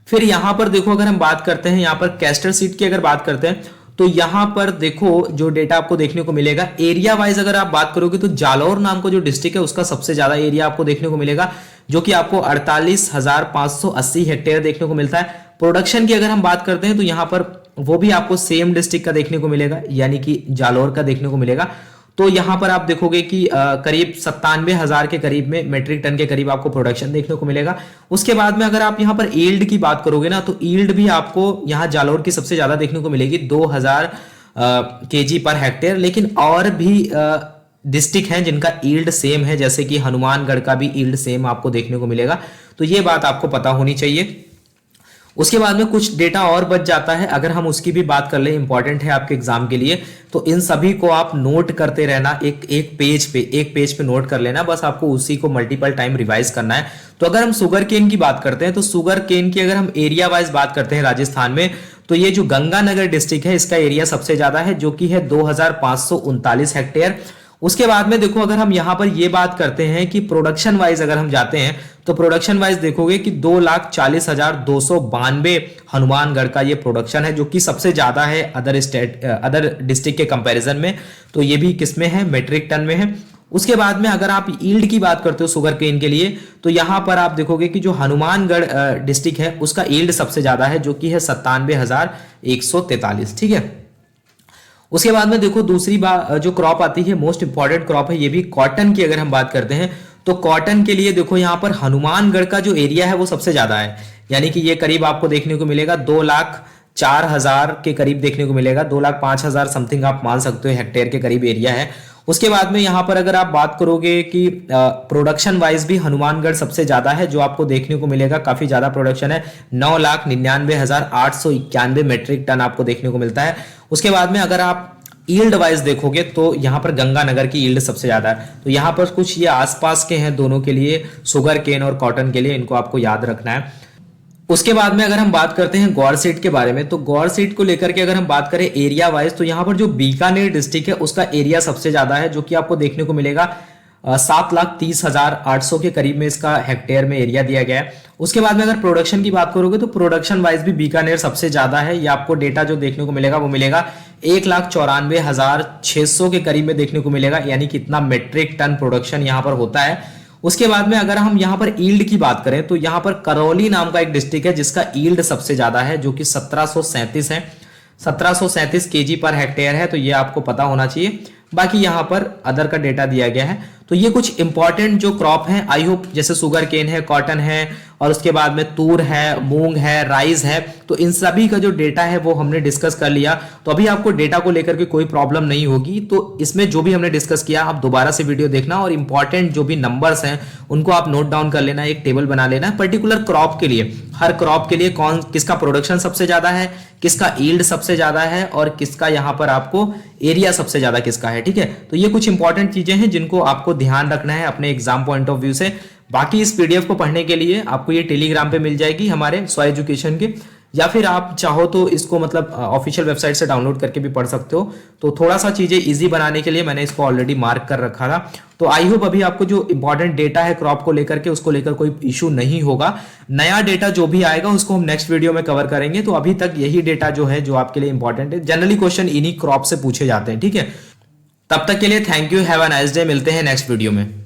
फिर यहाँ पर देखो अगर हम बात करते हैं यहाँ पर कैस्टर सीड की अगर बात करते हैं तो यहाँ पर देखो जो डेटा आपको देखने को मिलेगा एरिया वाइज अगर आप बात करोगे तो जालौर नाम को जो डिस्ट्रिक्ट है उसका सबसे ज्यादा एरिया आपको देखने को मिलेगा, जो कि आपको 48,580 हेक्टेयर देखने को मिलता है। प्रोडक्शन की अगर हम बात करते हैं तो यहाँ पर वो भी आपको सेम डिस्ट्रिक्ट का देखने को मिलेगा, यानी कि जालौर का देखने को मिलेगा। तो यहाँ पर आप देखोगे कि करीब 97,000 के करीब में मेट्रिक टन के करीब आपको प्रोडक्शन देखने को मिलेगा। उसके बाद में अगर आप यहाँ पर यील्ड की बात करोगे ना तो यील्ड भी आपको यहाँ जालौर की सबसे ज्यादा देखने को मिलेगी 2,000 केजी पर हेक्टेयर। लेकिन और भी डिस्ट्रिक्ट हैं जिनका यील्ड सेम है, जैसे कि हनुमानगढ़ का भी यील्ड सेम आपको देखने को मिलेगा। तो ये बात आपको पता होनी चाहिए। उसके बाद में कुछ डेटा और बच जाता है, अगर हम उसकी भी बात कर ले, इंपॉर्टेंट है आपके एग्जाम के लिए, तो इन सभी को आप नोट करते रहना, एक पेज पे नोट कर लेना, बस आपको उसी को मल्टीपल टाइम रिवाइज करना है। तो अगर हम शुगर केन की बात करते हैं तो शुगर केन की अगर हम एरिया वाइज बात करते हैं राजस्थान में तो ये जो गंगानगर डिस्ट्रिक्ट है इसका एरिया सबसे ज्यादा है, जो कि है 2,539 हेक्टेयर। उसके बाद में देखो अगर हम यहाँ पर ये बात करते हैं कि प्रोडक्शन वाइज अगर हम जाते हैं तो प्रोडक्शन वाइज देखोगे कि 2,40,292 हनुमानगढ़ का ये प्रोडक्शन है, जो कि सबसे ज्यादा है अदर डिस्ट्रिक्ट के कंपैरिजन में। तो ये भी किसमें है, मेट्रिक टन में है। उसके बाद में अगर आप यील्ड की बात करते हो शुगर केन के लिए तो यहां पर आप देखोगे कि जो हनुमानगढ़ डिस्ट्रिक्ट है उसका यील्ड सबसे ज्यादा है, जो कि है 97,143। ठीक है, उसके बाद में देखो दूसरी बात जो क्रॉप आती है, मोस्ट इंपॉर्टेंट क्रॉप है ये भी, कॉटन की अगर हम बात करते हैं तो कॉटन के लिए देखो यहाँ पर हनुमानगढ़ का जो एरिया है वो सबसे ज्यादा है, यानी कि ये करीब आपको देखने को मिलेगा 2,04,000 के करीब देखने को मिलेगा, 2,05,000 समथिंग आप मान सकते हो हेक्टेयर के करीब एरिया है। उसके बाद में यहाँ पर अगर आप बात करोगे कि प्रोडक्शन वाइज भी हनुमानगढ़ सबसे ज्यादा है, जो आपको देखने को मिलेगा काफी ज्यादा प्रोडक्शन है, 9,99,891 मेट्रिक टन आपको देखने को मिलता है। उसके बाद में अगर आप ईल्ड वाइज देखोगे तो यहाँ पर गंगानगर की ईल्ड सबसे ज्यादा है। तो यहाँ पर कुछ ये आसपास के हैं दोनों के लिए, शुगर केन और कॉटन के लिए, इनको आपको याद रखना है। उसके बाद में अगर हम बात करते हैं गौर सीट के बारे में, तो गौर सीट को लेकर के अगर हम बात करें एरिया वाइज, तो यहाँ पर जो बीकानेर डिस्ट्रिक्ट है उसका एरिया सबसे ज्यादा है, जो कि आपको देखने को मिलेगा 7,30,800 के करीब में इसका हेक्टेयर में एरिया दिया गया है। उसके बाद में अगर प्रोडक्शन की बात करोगे तो प्रोडक्शन वाइज भी बीकानेर सबसे ज्यादा है। ये आपको डेटा जो देखने को मिलेगा वो मिलेगा 1,94,600 के करीब में देखने को मिलेगा, यानी कितना मेट्रिक टन प्रोडक्शन यहाँ पर होता है। उसके बाद में अगर हम यहाँ पर ईल्ड की बात करें तो यहाँ पर करौली नाम का एक डिस्ट्रिक्ट है जिसका ईल्ड सबसे ज्यादा है, जो कि 1737 है, 1737 केजी पर हेक्टेयर है। तो ये आपको पता होना चाहिए। बाकी यहाँ पर अदर का डेटा दिया गया है। तो ये कुछ इंपॉर्टेंट जो क्रॉप है, आई होप, जैसे शुगर केन है, कॉटन है, और उसके बाद में तूर है, मूंग है, राइस है, तो इन सभी का जो डेटा है वो हमने डिस्कस कर लिया। तो अभी आपको डेटा को लेकर के कोई प्रॉब्लम नहीं होगी। तो इसमें जो भी हमने डिस्कस किया आप दोबारा से वीडियो देखना, और इंपॉर्टेंट जो भी नंबर्स हैं उनको आप नोट डाउन कर लेना, एक टेबल बना लेना पर्टिकुलर क्रॉप के लिए, हर क्रॉप के लिए कौन किसका प्रोडक्शन सबसे ज्यादा है, किसका ईल्ड सबसे ज्यादा है, और किसका यहाँ पर आपको एरिया सबसे ज्यादा किसका है। ठीक है, तो ये कुछ इंपॉर्टेंट चीजें हैं जिनको आपको ध्यान रखना है अपने एग्जाम पॉइंट ऑफ व्यू से। बाकी इस पीडीएफ को पढ़ने के लिए आपको ये टेलीग्राम पे मिल जाएगी हमारे सॉ एजुकेशन के, या फिर आप चाहो तो इसको मतलब ऑफिशियल वेबसाइट से डाउनलोड करके भी पढ़ सकते हो। तो थोड़ा सा चीजें इजी बनाने के लिए मैंने इसको ऑलरेडी मार्क कर रखा था। तो आई होप अभी आपको जो इंपॉर्टेंट डेटा है क्रॉप को लेकर के, उसको लेकर कोई इशू नहीं होगा। नया डेटा जो भी आएगा उसको हम नेक्स्ट वीडियो में कवर करेंगे। तो अभी तक यही डेटा जो है जो आपके लिए इंपॉर्टेंट है। जनरली क्वेश्चन इन्हीं क्रॉप से पूछे जाते हैं। ठीक है, तब तक के लिए thank you, have a nice day, मिलते हैं नेक्स्ट वीडियो में।